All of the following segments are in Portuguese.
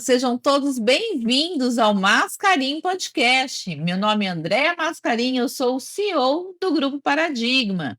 sejam todos bem-vindos ao Mascarim Podcast. Meu nome é Andréa Mascarim, eu sou o CEO do Grupo Paradigma.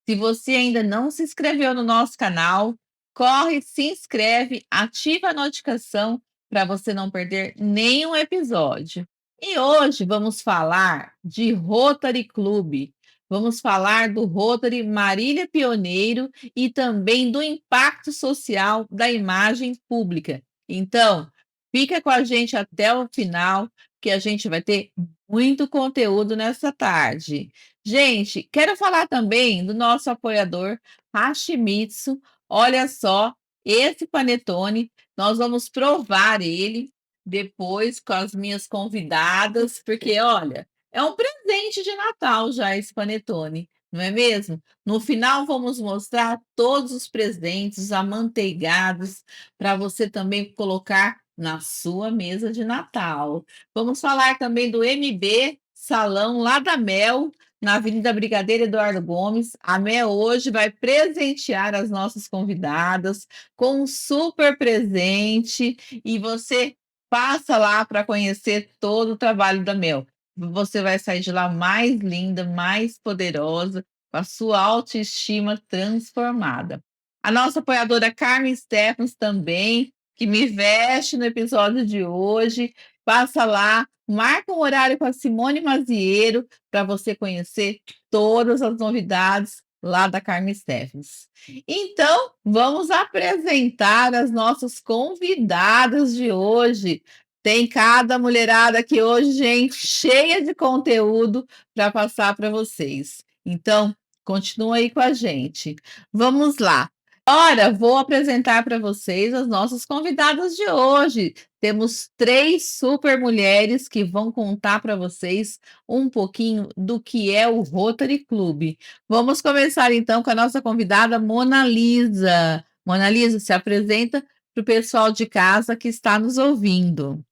Se você ainda não se inscreveu no nosso canal, corre, se inscreve, ativa a notificação para você não perder nenhum episódio. E hoje vamos falar de Rotary Club. Vamos falar do Rotary Marília Pioneiro e também do impacto social da imagem pública. Então, fica com a gente até o final, que a gente vai ter muito conteúdo nessa tarde. Gente, quero falar também do nosso apoiador, Hashimitsu. Olha só, esse panetone, nós vamos provar ele depois com as minhas convidadas, porque, olha, é um presente de Natal já esse panetone, não é mesmo? No final, vamos mostrar todos os presentes amanteigados para você também colocar na sua mesa de Natal. Vamos falar também do MB Salão lá da Mel, na Avenida Brigadeiro Eduardo Gomes. A Mel hoje vai presentear as nossas convidadas com um super presente e você passa lá para conhecer todo o trabalho da Mel. Você vai sair de lá mais linda, mais poderosa, com a sua autoestima transformada. A nossa apoiadora Carmen Stephens também, que me veste no episódio de hoje. Passa lá, marca um horário com a Simone Maziero para você conhecer todas as novidades lá da Carmen Stephens. Então, vamos apresentar as nossas convidadas de hoje. Tem cada mulherada aqui hoje, gente, cheia de conteúdo para passar para vocês. Então, continua aí com a gente. Vamos lá. Agora, vou apresentar para vocês as nossas convidadas de hoje. Temos 3 super mulheres que vão contar para vocês um pouquinho do que é o Rotary Club. Vamos começar então com a nossa convidada Mona Lisa. Mona Lisa, se apresenta para o pessoal de casa que está nos ouvindo.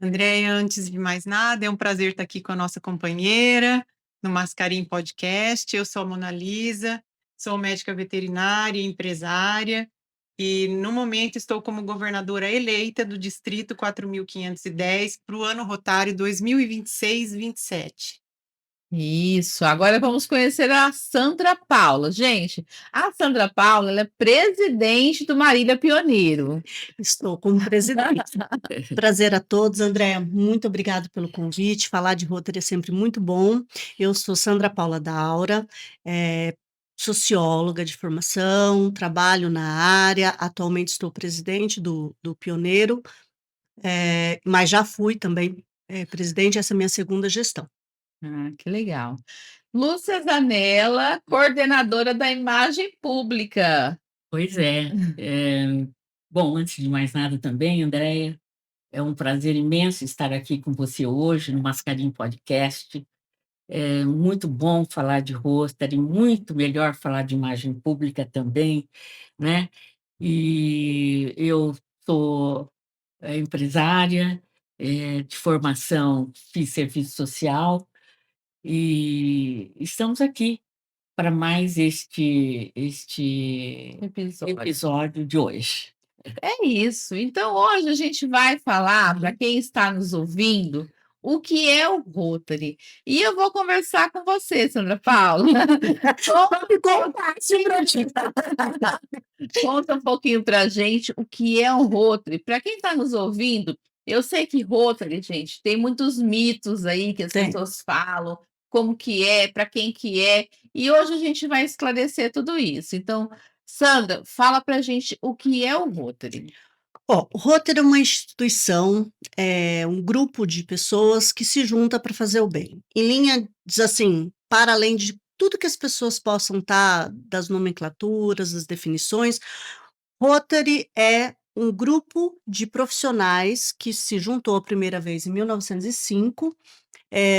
Andréia, antes de mais nada, é um prazer estar aqui com a nossa companheira no Mascarim Podcast. Eu sou a Mona Lisa, sou médica veterinária e empresária, e no momento estou como governadora eleita do Distrito 4.510 para o ano rotário 2026-27. Isso, agora vamos conhecer a Sandra Paula. Gente, a Sandra Paula, ela é presidente do Marília Pioneiro. Estou como presidente. Prazer a todos, Andréa, muito obrigada pelo convite. Falar de Rotary é sempre muito bom. Eu sou Sandra Paula Daura, socióloga de formação, trabalho na área, atualmente estou presidente do Pioneiro, mas já fui também presidente, essa é a minha segunda gestão. Ah, que legal. Lúcia Zanella, coordenadora da imagem pública. Pois é. Bom, antes de mais nada também, Andréia, é um prazer imenso estar aqui com você hoje no Mascarim Podcast. É muito bom falar de Rotary, muito melhor falar de imagem pública também, né? E eu sou empresária, de formação, fiz serviço social e estamos aqui para mais este episódio de hoje. É isso. Então, hoje a gente vai falar, para quem está nos ouvindo, o que é o Rotary. E eu vou conversar com você, Sandra Paula. Conta um pouquinho para a gente o que é o Rotary. Para quem está nos ouvindo, eu sei que Rotary, gente, tem muitos mitos aí que as pessoas falam, como que é, para quem que é. E hoje a gente vai esclarecer tudo isso. Então, Sandra, fala para a gente o que é o Rotary. O Rotary é uma instituição, é um grupo de pessoas que se junta para fazer o bem. Em linha, diz assim, para além de tudo que as pessoas possam estar, das nomenclaturas, das definições, Rotary é um grupo de profissionais que se juntou a primeira vez em 1905,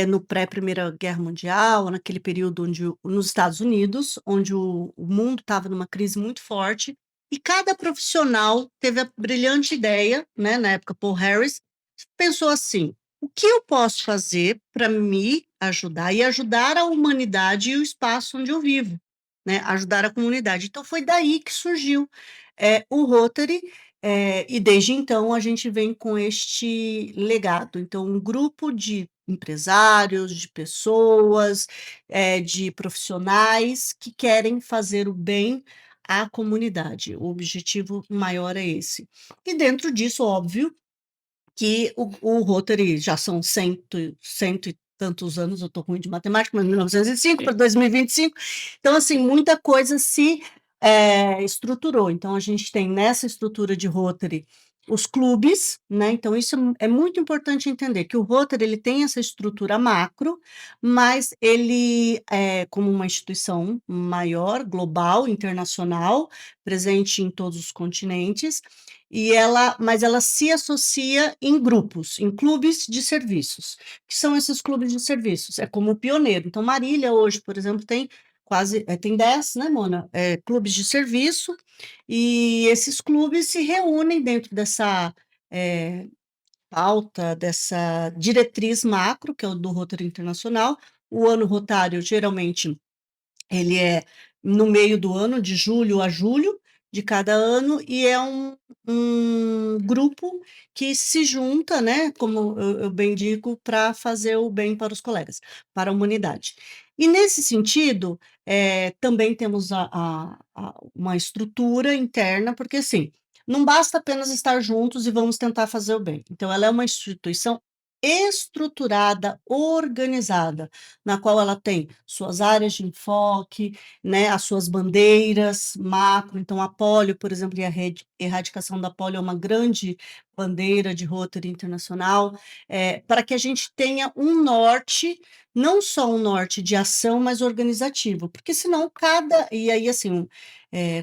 no pré-Primeira Guerra Mundial, naquele período nos Estados Unidos, onde o mundo estava numa crise muito forte, e cada profissional teve a brilhante ideia, né, na época Paul Harris, pensou assim, o que eu posso fazer para me ajudar e ajudar a humanidade e o espaço onde eu vivo, né, ajudar a comunidade. Então foi daí que surgiu o Rotary, E desde então a gente vem com este legado. Então, um grupo de empresários, de pessoas, de profissionais que querem fazer o bem à comunidade. O objetivo maior é esse. E dentro disso, óbvio, que o Rotary já são cento e tantos anos, eu estou ruim de matemática, mas 1905 para 2025. Então, assim, muita coisa se estruturou. Então, a gente tem nessa estrutura de Rotary os clubes, né? Então, isso é muito importante entender que o Rotary ele tem essa estrutura macro, mas ele é como uma instituição maior, global, internacional, presente em todos os continentes, mas ela se associa em grupos, em clubes de serviços. O que são esses clubes de serviços? É como o pioneiro. Então, Marília hoje, por exemplo, tem tem 10, né, Mona? Clubes de serviço, e esses clubes se reúnem dentro dessa pauta, dessa diretriz macro, que é o do Rotary Internacional. O ano rotário, geralmente, ele é no meio do ano, de julho a julho de cada ano, e é um grupo que se junta, né, como eu bem digo, para fazer o bem para os colegas, para a humanidade. E nesse sentido, também temos uma estrutura interna, porque assim, não basta apenas estar juntos e vamos tentar fazer o bem. Então, ela é uma instituição estruturada, organizada, na qual ela tem suas áreas de enfoque, né, as suas bandeiras macro. Então, a polio, por exemplo, e a erradicação da polio é uma grande bandeira de Rotary Internacional, para que a gente tenha um norte, não só um norte de ação, mas organizativo, porque senão e aí assim,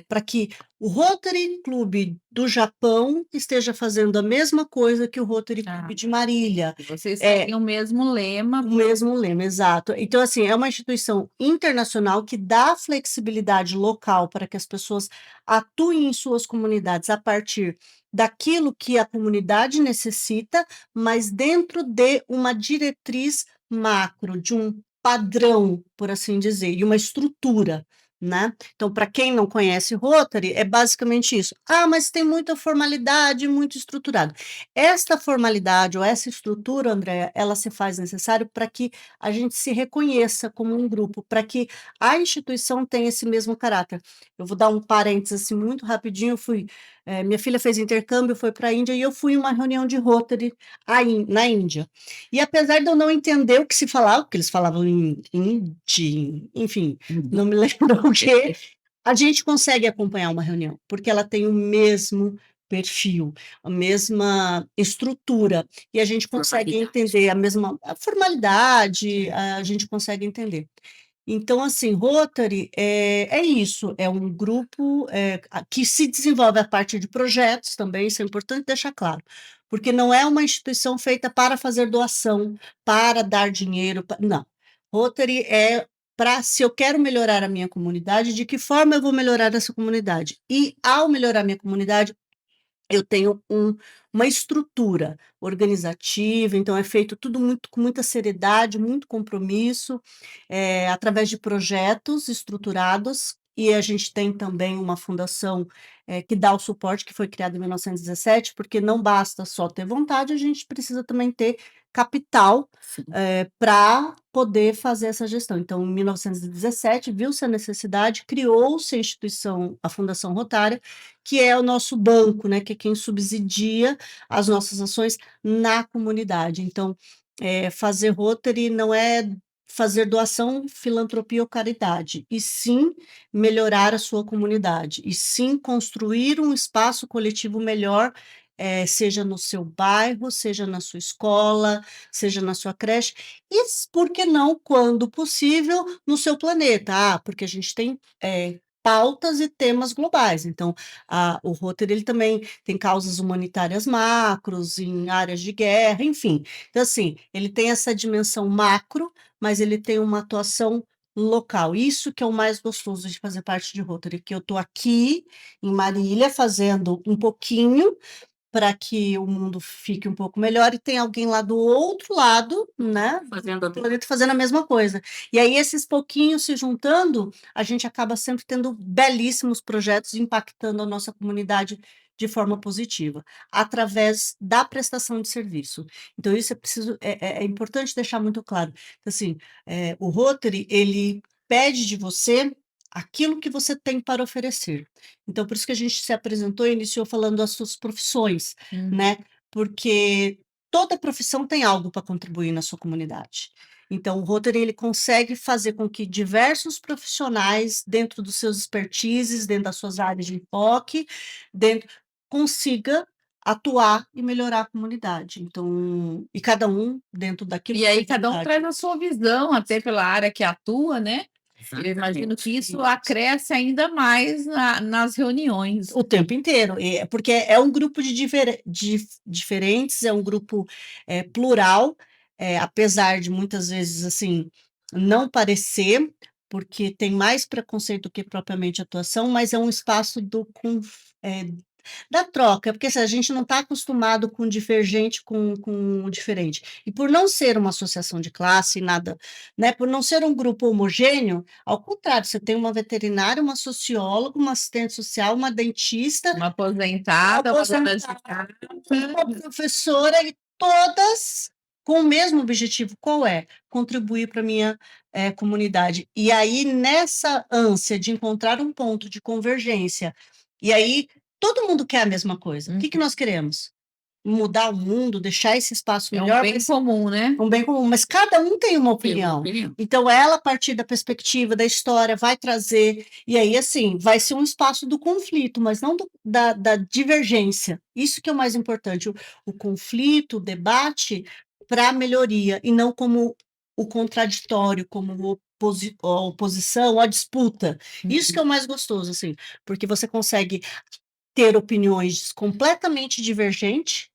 para que o Rotary Clube do Japão esteja fazendo a mesma coisa que o Rotary Clube de Marília. E vocês têm o mesmo lema. O mesmo lema, exato. Então, assim, é uma instituição internacional que dá flexibilidade local para que as pessoas atuem em suas comunidades a partir daquilo que a comunidade necessita, mas dentro de uma diretriz macro, de um padrão, por assim dizer, e uma estrutura, né? Então, para quem não conhece Rotary, é basicamente isso. Ah, mas tem muita formalidade, muito estruturado. Esta formalidade ou essa estrutura, Andréa, ela se faz necessário para que a gente se reconheça como um grupo, para que a instituição tenha esse mesmo caráter. Eu vou dar um parênteses assim, muito rapidinho. Minha filha fez intercâmbio, foi para a Índia, e eu fui em uma reunião de Rotary na Índia. E apesar de eu não entender o que se falava, porque eles falavam em hindi, enfim, não me lembro o que, a gente consegue acompanhar uma reunião, porque ela tem o mesmo perfil, a mesma estrutura, e a gente consegue entender a formalidade, a gente consegue entender. Então, assim, Rotary é isso, é um grupo que se desenvolve a partir de projetos também, isso é importante deixar claro, porque não é uma instituição feita para fazer doação, para dar dinheiro, não. Rotary é se eu quero melhorar a minha comunidade, de que forma eu vou melhorar essa comunidade? E, ao melhorar a minha comunidade, eu tenho uma estrutura organizativa, então é feito tudo com muita seriedade, muito compromisso, através de projetos estruturados, e a gente tem também uma fundação que dá o suporte, que foi criada em 1917, porque não basta só ter vontade, a gente precisa também ter capital para poder fazer essa gestão. Então, em 1917, viu-se a necessidade, criou-se a instituição, a Fundação Rotária, que é o nosso banco, né, que é quem subsidia as nossas ações na comunidade. Então, fazer Rotary não é fazer doação, filantropia ou caridade, e sim melhorar a sua comunidade, e sim construir um espaço coletivo melhor, seja no seu bairro, seja na sua escola, seja na sua creche, e por que não, quando possível, no seu planeta? Porque a gente tem pautas e temas globais. Então, o Rotary ele também tem causas humanitárias macros, em áreas de guerra, enfim. Então, assim, ele tem essa dimensão macro, mas ele tem uma atuação local. Isso que é o mais gostoso de fazer parte de Rotary, que eu estou aqui em Marília fazendo um pouquinho para que o mundo fique um pouco melhor, e tem alguém lá do outro lado, né, do planeta fazendo a mesma coisa. E aí, esses pouquinhos se juntando, a gente acaba sempre tendo belíssimos projetos impactando a nossa comunidade de forma positiva, através da prestação de serviço. Então isso é importante deixar muito claro. Então, assim, o Rotary, ele pede de você aquilo que você tem para oferecer. Então, por isso que a gente se apresentou e iniciou falando das suas profissões, né? Porque toda profissão tem algo para contribuir na sua comunidade. Então, o Rotary, ele consegue fazer com que diversos profissionais, dentro dos seus expertises, dentro das suas áreas de enfoque, consiga atuar e melhorar a comunidade. Então, e cada um dentro daquilo E que aí tem cada um vontade. traz a sua visão, até pela área que atua, né? Eu imagino que isso acresce ainda mais nas reuniões. O tempo inteiro, porque é um grupo de diferentes, é um grupo plural, apesar de muitas vezes assim não parecer, porque tem mais preconceito do que propriamente atuação, mas é um espaço da troca, porque assim, a gente não está acostumado com divergente com diferente. E por não ser uma associação de classe, nada, né? Por não ser um grupo homogêneo, ao contrário, você tem uma veterinária, uma socióloga, uma assistente social, uma dentista, Uma aposentada, uma dona de casa. uma professora, e todas com o mesmo objetivo. Qual é? Contribuir para a minha comunidade. E aí, nessa ânsia de encontrar um ponto de convergência, e aí todo mundo quer a mesma coisa. O que nós queremos? Mudar o mundo, deixar esse espaço É melhor. um bem comum, né? Um bem comum, mas cada um tem uma Tem uma opinião. opinião. Então, ela, a partir da perspectiva da história, vai trazer, e aí, assim, vai ser um espaço do conflito, mas não da divergência. Isso que é o mais importante, o conflito, o debate para a melhoria, e não como o contraditório, como a oposição, a disputa. Isso que é o mais gostoso, assim, porque você consegue ter opiniões completamente divergentes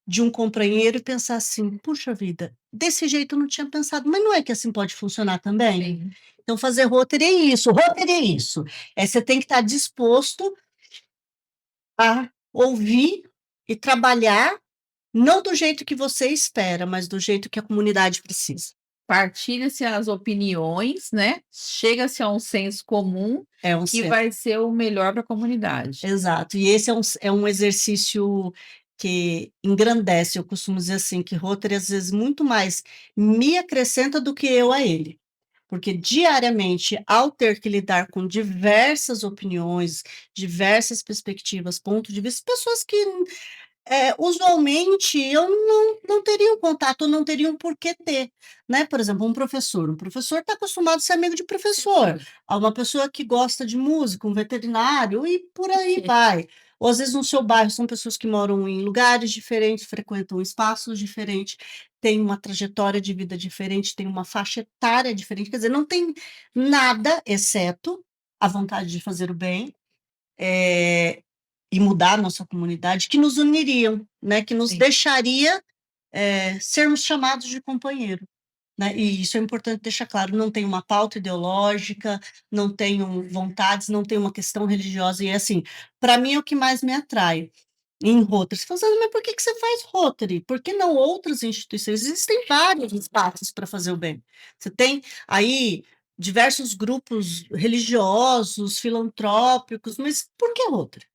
de um companheiro e pensar assim, puxa vida, desse jeito eu não tinha pensado, mas não é que assim pode funcionar também? Sim. Então, fazer roteiro é isso, roteiro é isso. Você tem que estar disposto a ouvir e trabalhar, não do jeito que você espera, mas do jeito que a comunidade precisa. Partilha-se as opiniões, né? Chega-se a um senso comum É um que certo. vai ser o melhor para a comunidade. Exato. E esse é um exercício que engrandece. Eu costumo dizer assim, que Rotary, às vezes, muito mais me acrescenta do que eu a ele. Porque diariamente, ao ter que lidar com diversas opiniões, diversas perspectivas, pontos de vista, pessoas que usualmente eu não teria um contato, não teria um porquê ter, né? Por exemplo, um professor está acostumado a ser amigo de professor, uma pessoa que gosta de música, um veterinário, e por aí vai. Ou às vezes no seu bairro são pessoas que moram em lugares diferentes, frequentam espaços diferentes, têm uma trajetória de vida diferente, têm uma faixa etária diferente, quer dizer, não tem nada exceto a vontade de fazer o bem, e mudar a nossa comunidade, que nos uniriam, né? Que nos Sim. deixaria sermos chamados de companheiro. Né? E isso é importante deixar claro, não tem uma pauta ideológica, não tenho vontades, não tem uma questão religiosa, e assim, para mim é o que mais me atrai em Rotary. Você fala assim, mas por que você faz Rotary? Por que não outras instituições? Existem vários espaços para fazer o bem. Você tem aí diversos grupos religiosos, filantrópicos, mas por que Rotary?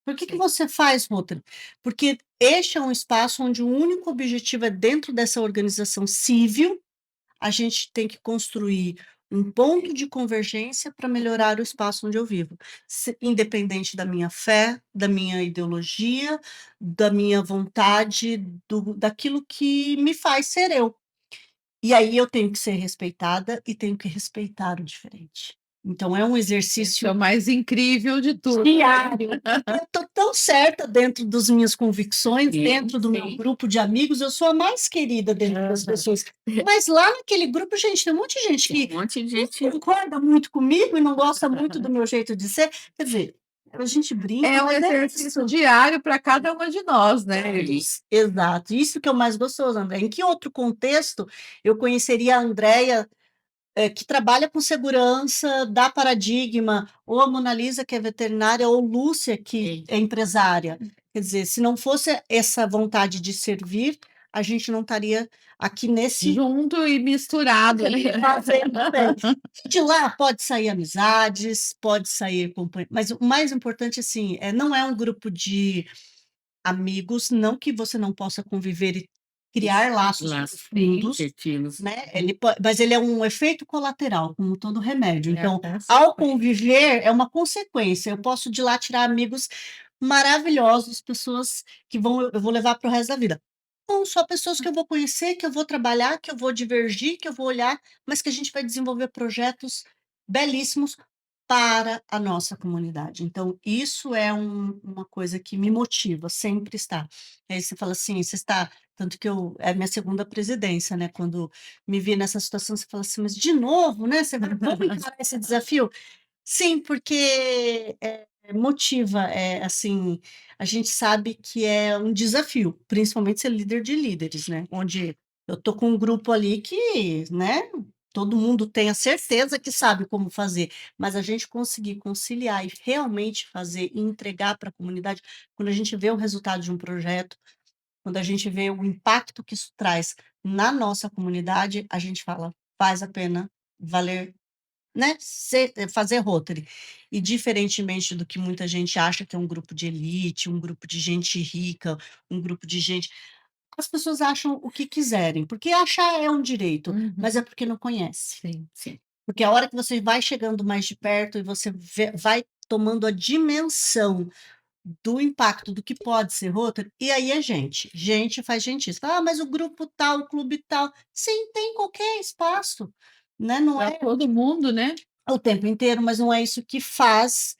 Por que você faz Rotary? Porque este é um espaço onde o único objetivo é, dentro dessa organização civil, a gente tem que construir um ponto de convergência para melhorar o espaço onde eu vivo, independente da minha fé, da minha ideologia, da minha vontade, daquilo que me faz ser eu. E aí eu tenho que ser respeitada e tenho que respeitar o diferente. Então é um Isso exercício é o mais incrível de tudo. diário. Eu estou tão certa dentro das minhas convicções, Sim, dentro do meu sim. grupo de amigos, eu sou a mais querida dentro das pessoas. Mas lá naquele grupo, gente, tem um monte de gente Tem que um monte de não gente. concorda muito comigo e não gosta muito do meu jeito de ser. Quer dizer, a gente brinca, É um mas exercício isso. diário para cada uma de nós, né? Exato, isso que é o mais gostoso, André. Em que outro contexto eu conheceria a Andréia, que trabalha com segurança, dá Paradigma, ou a Mona Lisa, que é veterinária, ou Lúcia, que Sim. é empresária? Quer dizer, se não fosse essa vontade de servir, a gente não estaria aqui nesse Junto e misturado, né? fazendo bem. De lá pode sair amizades, pode sair companhia, mas o mais importante, assim, não é um grupo de amigos, não que você não possa conviver e criar laços Laços profundos, afetivos. né? Mas ele é um efeito colateral, como todo remédio. É a Então, consequência. ao conviver, é uma consequência. Eu posso de lá tirar amigos maravilhosos, pessoas que eu vou levar para o resto da vida. Não só pessoas que eu vou conhecer, que eu vou trabalhar, que eu vou divergir, que eu vou olhar, mas que a gente vai desenvolver projetos belíssimos para a nossa comunidade. Então, isso é uma coisa que me motiva, sempre está. Aí você fala assim, você está tanto que é a minha segunda presidência, né, quando me vi nessa situação, você fala assim: "Mas de novo, né, vamos encarar esse desafio?". Sim, porque, motiva, assim, a gente sabe que é um desafio, principalmente ser líder de líderes, né, onde eu tô com um grupo ali que, né, todo mundo tem a certeza que sabe como fazer, mas a gente conseguir conciliar e realmente fazer e entregar para a comunidade, quando a gente vê o resultado de um projeto, quando a gente vê o impacto que isso traz na nossa comunidade, a gente fala: "Faz a pena valer", né, fazer Rotary. E diferentemente do que muita gente acha que é um grupo de elite, um grupo de gente rica, um grupo de gente, as pessoas acham o que quiserem, porque achar é um direito, mas é porque não conhece. Sim. Sim. Porque a hora que você vai chegando mais de perto e você vai tomando a dimensão do impacto do que pode ser Rotary, e aí é gente. Gente faz gente. "Ah, mas o grupo tal, o clube tal", sim, tem qualquer espaço, né, não Para é todo mundo, né? o tempo inteiro, mas não é isso que faz,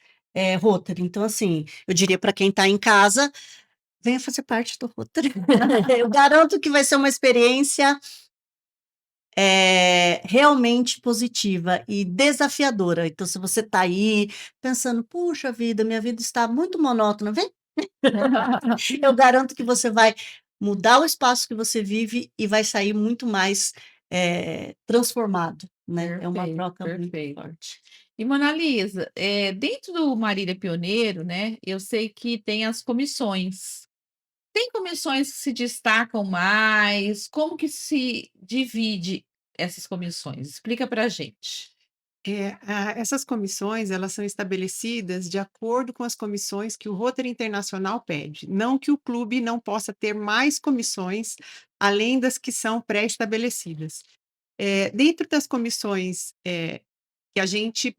Rotary. Então, assim, eu diria para quem está em casa, venha fazer parte do Rotary. Eu garanto que vai ser uma experiência realmente positiva e desafiadora. Então, se você está aí pensando: "Puxa vida, minha vida está muito monótona", vem, eu garanto que você vai mudar o espaço que você vive e vai sair muito mais, transformado, né. É uma Perfeito, troca muito perfeito. forte. E Mona Lisa, dentro do Marília Pioneiro, né, eu sei que tem as comissões. Tem comissões que se destacam mais? Como que se divide essas comissões? Explica pra gente. Essas comissões, elas são estabelecidas de acordo com as comissões que o Rotary Internacional pede, não que o clube não possa ter mais comissões, além das que são pré-estabelecidas. Dentro das comissões, que a gente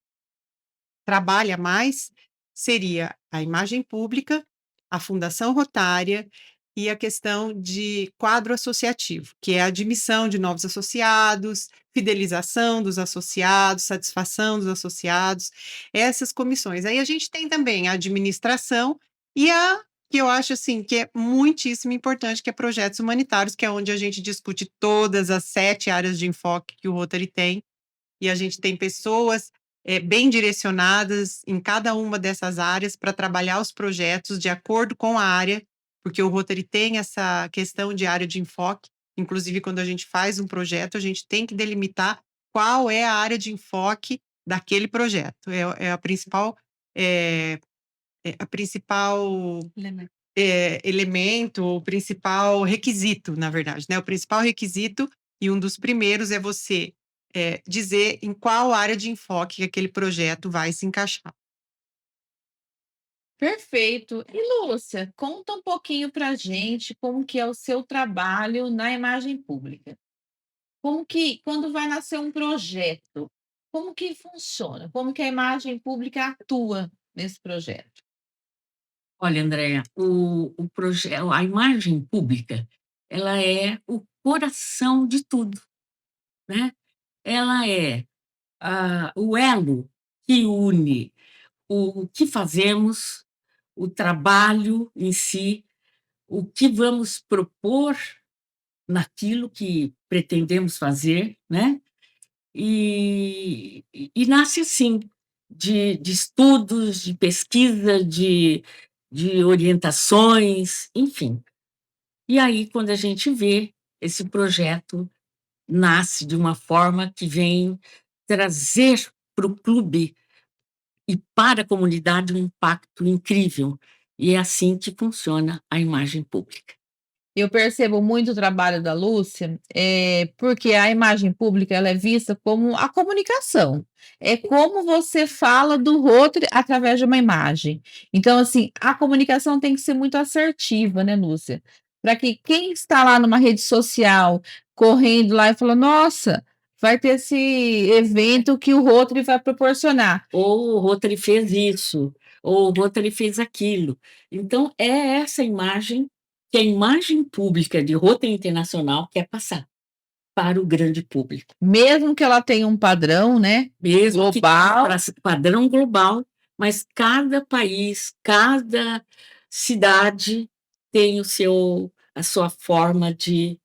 trabalha mais, seria a imagem pública, a fundação rotária e a questão de quadro associativo, que é a admissão de novos associados, fidelização dos associados, satisfação dos associados, essas comissões. Aí a gente tem também a administração e a que eu acho assim que é muitíssimo importante, que é projetos humanitários, que é onde a gente discute todas as 7 áreas de enfoque que o Rotary tem, e a gente tem pessoas bem direcionadas em cada uma dessas áreas para trabalhar os projetos de acordo com a área, porque o Rotary tem essa questão de área de enfoque. Inclusive, quando a gente faz um projeto, a gente tem que delimitar qual é a área de enfoque daquele projeto. É é, a principal Elemento. elemento, o principal requisito, na verdade, né? O principal requisito e um dos primeiros é você dizer em qual área de enfoque que aquele projeto vai se encaixar. Perfeito. E Lúcia, conta um pouquinho pra gente como que é o seu trabalho na imagem pública. Como que quando vai nascer um projeto, como que funciona? Como que a imagem pública atua nesse projeto? Olha, Andréia, a imagem pública, ela é o coração de tudo, né? Ela é o elo que une o que fazemos, o trabalho em si, o que vamos propor naquilo que pretendemos fazer, né? E nasce assim, de estudos, de pesquisa, de orientações, enfim. E aí, quando a gente vê, esse projeto nasce de uma forma que vem trazer para o clube e para a comunidade um impacto incrível. E é assim que funciona a imagem pública. Eu percebo muito o trabalho da Lúcia, porque a imagem pública ela é vista como a comunicação. É como você fala do outro através de uma imagem. Então, assim, a comunicação tem que ser muito assertiva, né, Lúcia? Para que quem está lá numa rede social, correndo lá e fala: "Nossa, vai ter esse evento que o Rotary vai proporcionar". Ou o Rotary fez isso, ou o Rotary fez aquilo. Então, é essa imagem que a imagem pública de Rotary Internacional quer passar para o grande público. Mesmo que ela tenha um padrão, né, Mesmo que global. para padrão global, mas cada país, cada cidade tem a sua forma de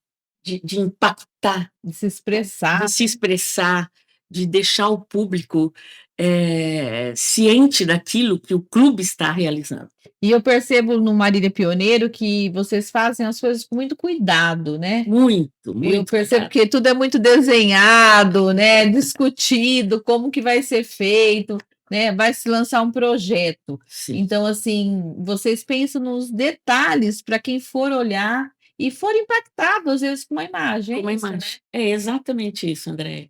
impactar, De se expressar. de se expressar, de deixar o público ciente daquilo que o clube está realizando. E eu percebo no Marília Pioneiro que vocês fazem as coisas com muito cuidado, né? Muito, Eu muito percebo cuidado. que tudo é muito desenhado, né? Discutido, como que vai ser feito, né? Vai se lançar um projeto. Sim. Então, assim, vocês pensam nos detalhes para quem for olhar e for impactado, às vezes, com uma imagem. Uma isso, né? imagem. É exatamente isso, André.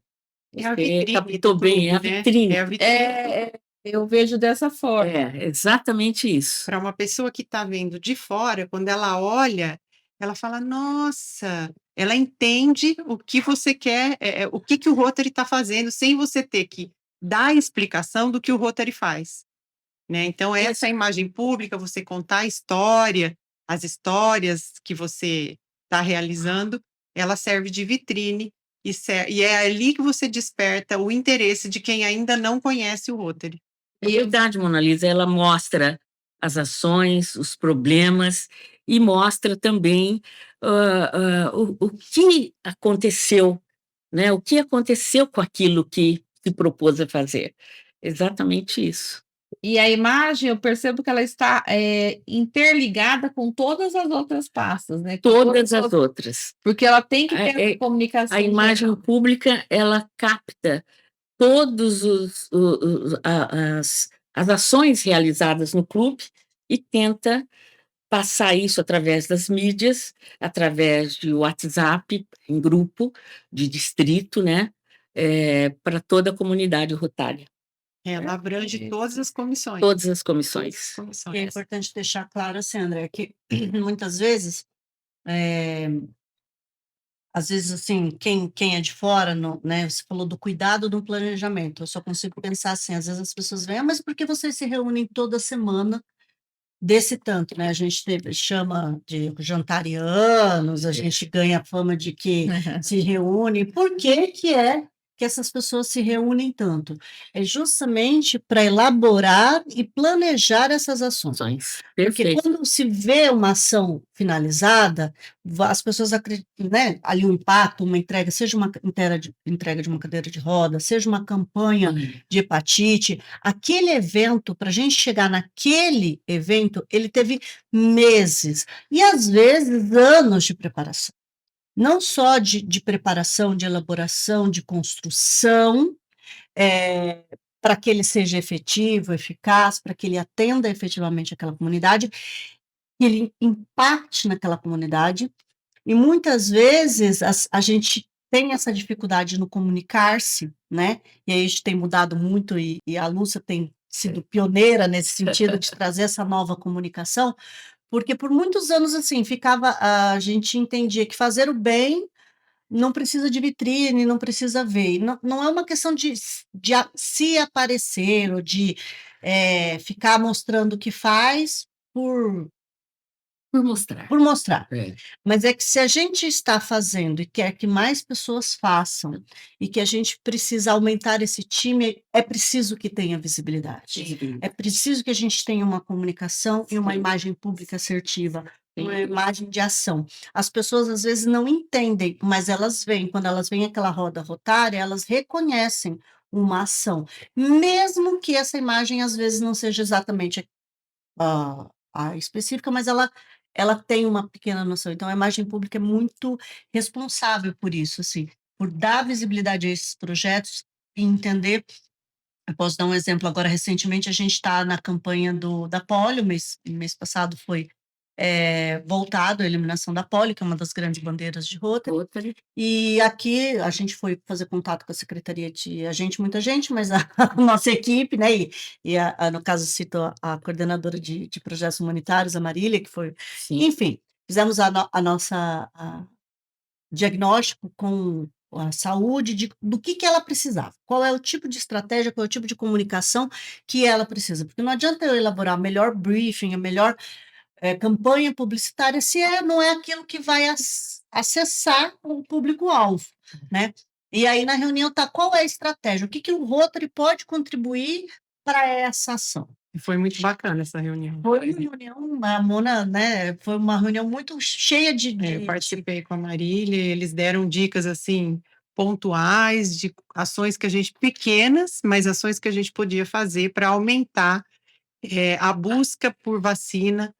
É a Você vitrine captou do bem, é a clube, né? vitrine. É a vitrine. Eu vejo dessa forma. É, exatamente isso. Para uma pessoa que está vendo de fora, quando ela olha, ela fala: "Nossa", ela entende o que você quer, o que o Rotary está fazendo, sem você ter que dar a explicação do que o Rotary faz, né. Então essa imagem pública, você contar a história, as histórias que você está realizando, ela serve de vitrine e é ali que você desperta o interesse de quem ainda não conhece o Rotary. É verdade, Mona Lisa, ela mostra as ações, os problemas e mostra também o que aconteceu, né? O que aconteceu com aquilo que se propôs a fazer. Exatamente isso. E a imagem, eu percebo que ela está, interligada com todas as outras pastas, né, com Todas as outras. porque ela tem que A ter essa comunicação a imagem geral. pública, ela capta todos as ações realizadas no clube e tenta passar isso através das mídias, através de WhatsApp, em grupo, de distrito, né, para toda a comunidade rotária, Ela abrange todas as comissões. todas as Todas as comissões. E é comissões. importante deixar claro assim, André, que muitas vezes, às vezes, assim, quem é de fora, né, você falou do cuidado do planejamento, eu só consigo pensar assim, às vezes as pessoas veem, mas por que vocês se reúnem toda semana desse tanto, né? A gente chama de jantarianos, a gente ganha fama de que se reúne. Por que que é que essas pessoas se reúnem tanto? É justamente para elaborar e planejar essas ações. Porque Perfeito. quando se vê uma ação finalizada, as pessoas acreditam, né? Ali um impacto, uma entrega, seja uma entrega de uma cadeira de roda, seja uma campanha de hepatite, aquele evento, para a gente chegar naquele evento, ele teve meses e às vezes anos de preparação. Não só de preparação, de elaboração, de construção, para que ele seja efetivo, eficaz, para que ele atenda efetivamente aquela comunidade, que ele impacte naquela comunidade. E muitas vezes a gente tem essa dificuldade no comunicar-se, né? E aí a gente tem mudado muito e a Lúcia tem sido pioneira nesse sentido de trazer essa nova comunicação, porque por muitos anos, assim, a gente entendia que fazer o bem não precisa de vitrine, não precisa ver. Não é uma questão de se aparecer ou de ficar mostrando o que faz Por mostrar. por mostrar. É. Mas é que se a gente está fazendo e quer que mais pessoas façam, e que a gente precisa aumentar esse time, é preciso que tenha visibilidade. É preciso que a gente tenha uma comunicação e uma imagem pública assertiva, uma imagem de ação. As pessoas às vezes não entendem, mas elas veem, quando elas veem aquela roda rotária, elas reconhecem uma ação, mesmo que essa imagem às vezes não seja exatamente a específica, mas ela tem uma pequena noção. Então, a imagem pública é muito responsável por isso, assim, por dar visibilidade a esses projetos e entender. Eu posso dar um exemplo agora, recentemente a gente está na campanha da polio, mês passado foi voltado à eliminação da polio, que é uma das grandes bandeiras de Rotary. Outra. E aqui a gente foi fazer contato com a Secretaria muita gente, mas a nossa equipe, né, no caso cito a coordenadora de projetos humanitários, a Marília, que foi, Sim. enfim, fizemos a nossa diagnóstico com a saúde do que ela precisava, qual é o tipo de estratégia, qual é o tipo de comunicação que ela precisa, porque não adianta eu elaborar o melhor briefing, a melhor campanha publicitária se não é aquilo que vai acessar o público-alvo, né? E aí na reunião qual é a estratégia, o que o Rotary pode contribuir para essa ação. E foi muito bacana essa reunião. Foi uma reunião, a Mona, né, foi uma reunião muito cheia Eu participei com a Marília, eles deram dicas assim pontuais de ações que a gente pequenas, mas ações que a gente podia fazer para aumentar a busca por vacina.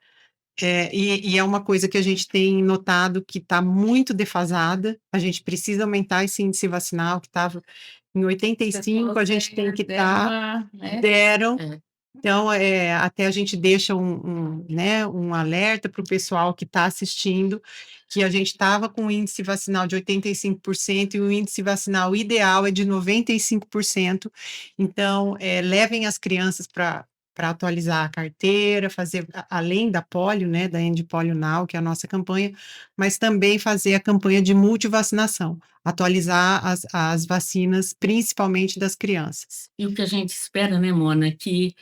E é uma coisa que a gente tem notado que está muito defasada. A gente precisa aumentar esse índice vacinal que estava em 85, a gente tem que estar. Deram. Então, até a gente deixa né, um alerta para o pessoal que está assistindo, que a gente estava com o índice vacinal de 85% e o índice vacinal ideal é de 95%. Então, levem as crianças para atualizar a carteira, fazer, além da polio, né, da End Polio Now, que é a nossa campanha, mas também fazer a campanha de multivacinação, atualizar as vacinas, principalmente das crianças. E o que a gente espera, né, Mona, que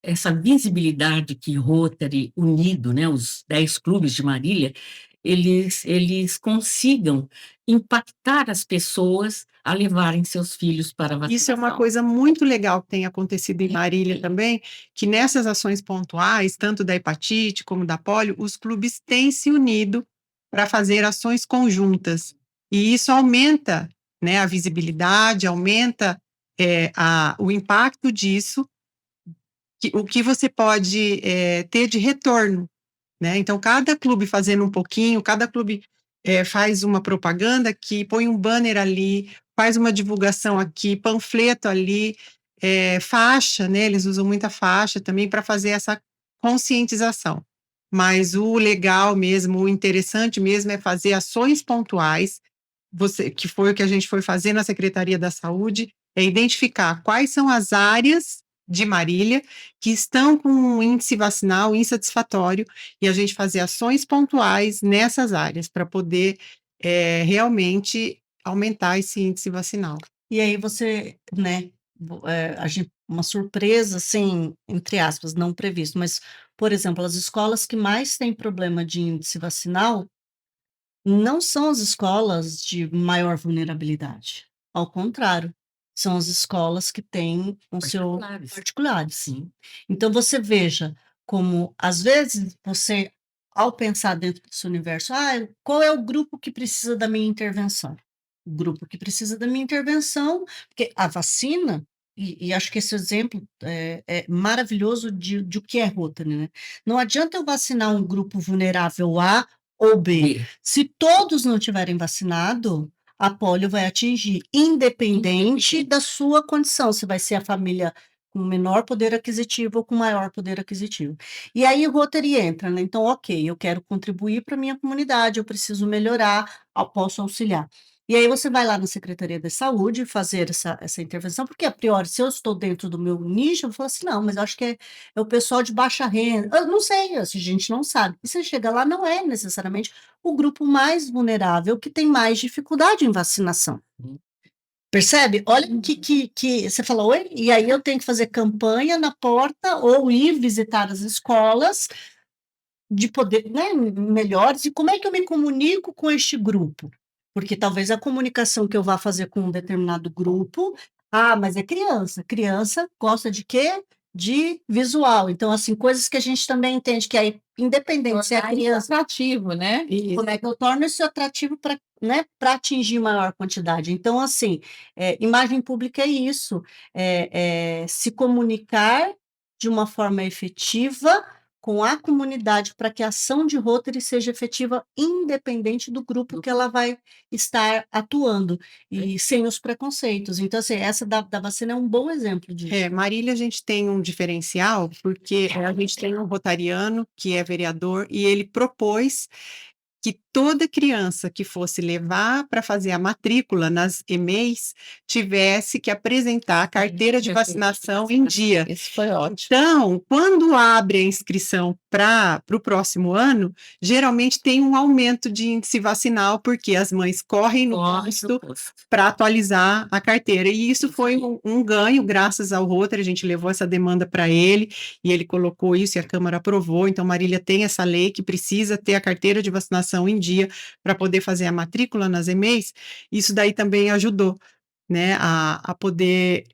essa visibilidade que Rotary unido, né, os 10 clubes de Marília, eles consigam impactar as pessoas a levarem seus filhos para a vacinação. Isso é uma coisa muito legal que tem acontecido em Marília também, que nessas ações pontuais, tanto da hepatite como da polio, os clubes têm se unido para fazer ações conjuntas. E isso aumenta, né, a visibilidade, aumenta o impacto disso, o que você pode ter de retorno, né? Então, cada clube fazendo um pouquinho, cada clube faz uma propaganda aqui, põe um banner ali, faz uma divulgação aqui, panfleto ali, faixa, né? Eles usam muita faixa também para fazer essa conscientização. Mas o legal mesmo, o interessante mesmo é fazer ações pontuais, que foi o que a gente foi fazer na Secretaria da Saúde, é identificar quais são as áreas de Marília que estão com um índice vacinal insatisfatório e a gente fazer ações pontuais nessas áreas para poder realmente aumentar esse índice vacinal. E aí você, né, uma surpresa, assim, entre aspas, não previsto, mas, por exemplo, as escolas que mais têm problema de índice vacinal não são as escolas de maior vulnerabilidade. Ao contrário, são as escolas que têm o seu particulares. Sim. Então, você veja como, às vezes, você, ao pensar dentro desse universo, qual é o grupo que precisa da minha intervenção? O grupo que precisa da minha intervenção, porque a vacina, e acho que esse exemplo é maravilhoso de o que é Rotary, né? Não adianta eu vacinar um grupo vulnerável A ou B. Se todos não tiverem vacinado, a polio vai atingir, independente da sua condição, se vai ser a família com menor poder aquisitivo ou com maior poder aquisitivo. E aí o Rotary entra, né? Então, ok, eu quero contribuir para a minha comunidade, eu preciso melhorar, eu posso auxiliar. E aí você vai lá na Secretaria da Saúde fazer essa intervenção, porque a priori, se eu estou dentro do meu nicho, eu vou falar assim, não, mas eu acho que é o pessoal de baixa renda. Eu não sei, a gente não sabe. E você chega lá, não é necessariamente o grupo mais vulnerável que tem mais dificuldade em vacinação. Percebe? Olha que você falou, oi? E aí eu tenho que fazer campanha na porta ou ir visitar as escolas de poder, né, melhores. E como é que eu me comunico com este grupo? Porque talvez a comunicação que eu vá fazer com um determinado grupo, mas é criança. Criança gosta de quê? De visual. Então, assim, coisas que a gente também entende que é independente se é criança. Atrativo, né? Como é que eu torno isso atrativo para, né, para atingir maior quantidade? Então, assim, imagem pública é isso, se comunicar de uma forma efetiva com a comunidade para que a ação de Rotary seja efetiva independente do grupo que ela vai estar atuando e sem os preconceitos. Então, assim, essa da vacina é um bom exemplo disso. Marília, a gente tem um diferencial, porque a gente tem um rotariano que é vereador e ele propôs que toda criança que fosse levar para fazer a matrícula nas EMEIs tivesse que apresentar a carteira de vacinação em dia. Isso foi ótimo. Então, quando abre a inscrição para o próximo ano, geralmente tem um aumento de índice vacinal, porque as mães correm no posto para atualizar a carteira. E isso foi um ganho, graças ao Rotary, a gente levou essa demanda para ele, e ele colocou isso e a Câmara aprovou. Então, Marília tem essa lei que precisa ter a carteira de vacinação em dia para poder fazer a matrícula nas EMEIs. Isso daí também ajudou, né, a poder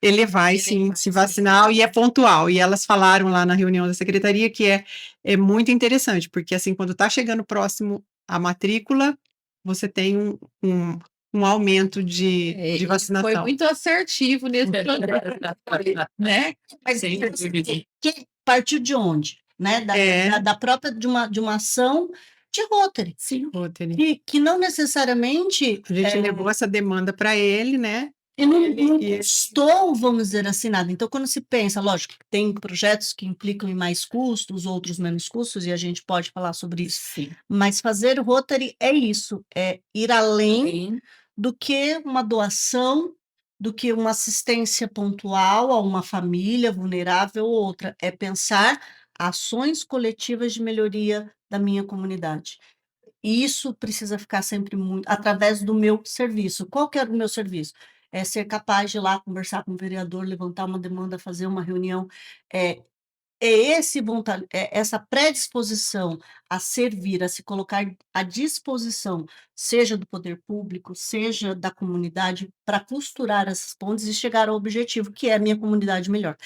elevar esse índice vacinal e é pontual. E elas falaram lá na reunião da secretaria que é muito interessante, porque assim, quando está chegando próximo a matrícula, você tem um aumento de vacinação. Foi muito assertivo nesse projeto, né? Mas que partiu de onde? Né? Da própria de uma ação de Rotary. Sim, Rotary. Que não necessariamente... A gente levou essa demanda para ele, né? E não custou, vamos dizer assim, nada. Então, quando se pensa, lógico, que tem projetos que implicam em mais custos, outros menos custos, e a gente pode falar sobre isso. Sim. Mas fazer Rotary é isso, é ir além do que uma doação, do que uma assistência pontual a uma família vulnerável ou outra. É pensar ações coletivas de melhoria da minha comunidade. E isso precisa ficar sempre muito através do meu serviço. Qual que é o meu serviço? É ser capaz de ir lá conversar com o vereador, levantar uma demanda, fazer uma reunião. Essa predisposição a servir, a se colocar à disposição, seja do poder público, seja da comunidade, para costurar essas pontes e chegar ao objetivo, que é a minha comunidade melhor.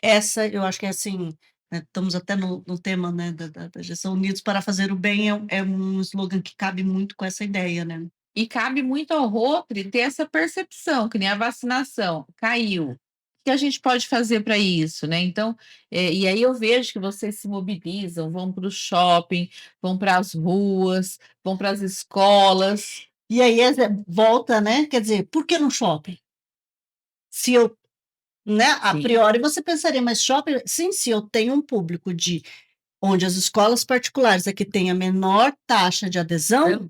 Essa, eu acho que é assim, estamos até no tema, né, da gestão Unidos para Fazer o Bem, é um slogan que cabe muito com essa ideia, né? E cabe muito ao Rotary ter essa percepção, que nem a vacinação caiu. O que a gente pode fazer para isso, né? Então, e aí eu vejo que vocês se mobilizam, vão para o shopping, vão para as ruas, vão para as escolas. E aí volta, né? Quer dizer, por que no shopping? Se eu, né? A priori você pensaria, mas shopping, sim, se eu tenho um público onde as escolas particulares é que tem a menor taxa de adesão,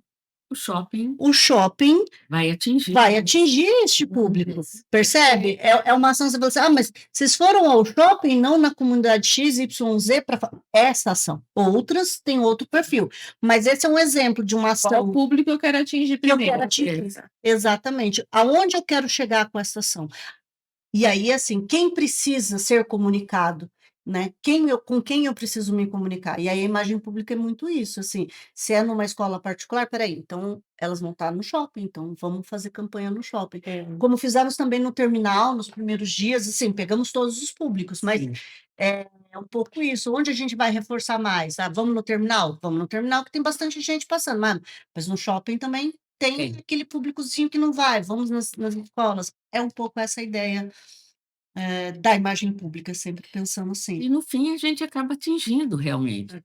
o shopping vai atingir este público, percebe? É uma ação, você fala assim, mas vocês foram ao shopping, não na comunidade XYZ para essa ação. Outras têm outro perfil, mas esse é um exemplo de uma ação. Qual público eu quero atingir primeiro? Eu quero atingir, exatamente. Aonde eu quero chegar com essa ação? E aí, assim, quem precisa ser comunicado? Né? Com quem eu preciso me comunicar? E aí a imagem pública é muito isso, assim, se é numa escola particular, peraí, então elas vão estar no shopping, então vamos fazer campanha no shopping. Como fizemos também no terminal, nos primeiros dias, assim, pegamos todos os públicos, mas é um pouco isso, onde a gente vai reforçar mais? Vamos no terminal? Vamos no terminal que tem bastante gente passando, mas no shopping também tem aquele públicozinho que não vai, vamos nas escolas, é um pouco essa ideia da imagem pública, sempre pensando assim. E no fim a gente acaba atingindo realmente.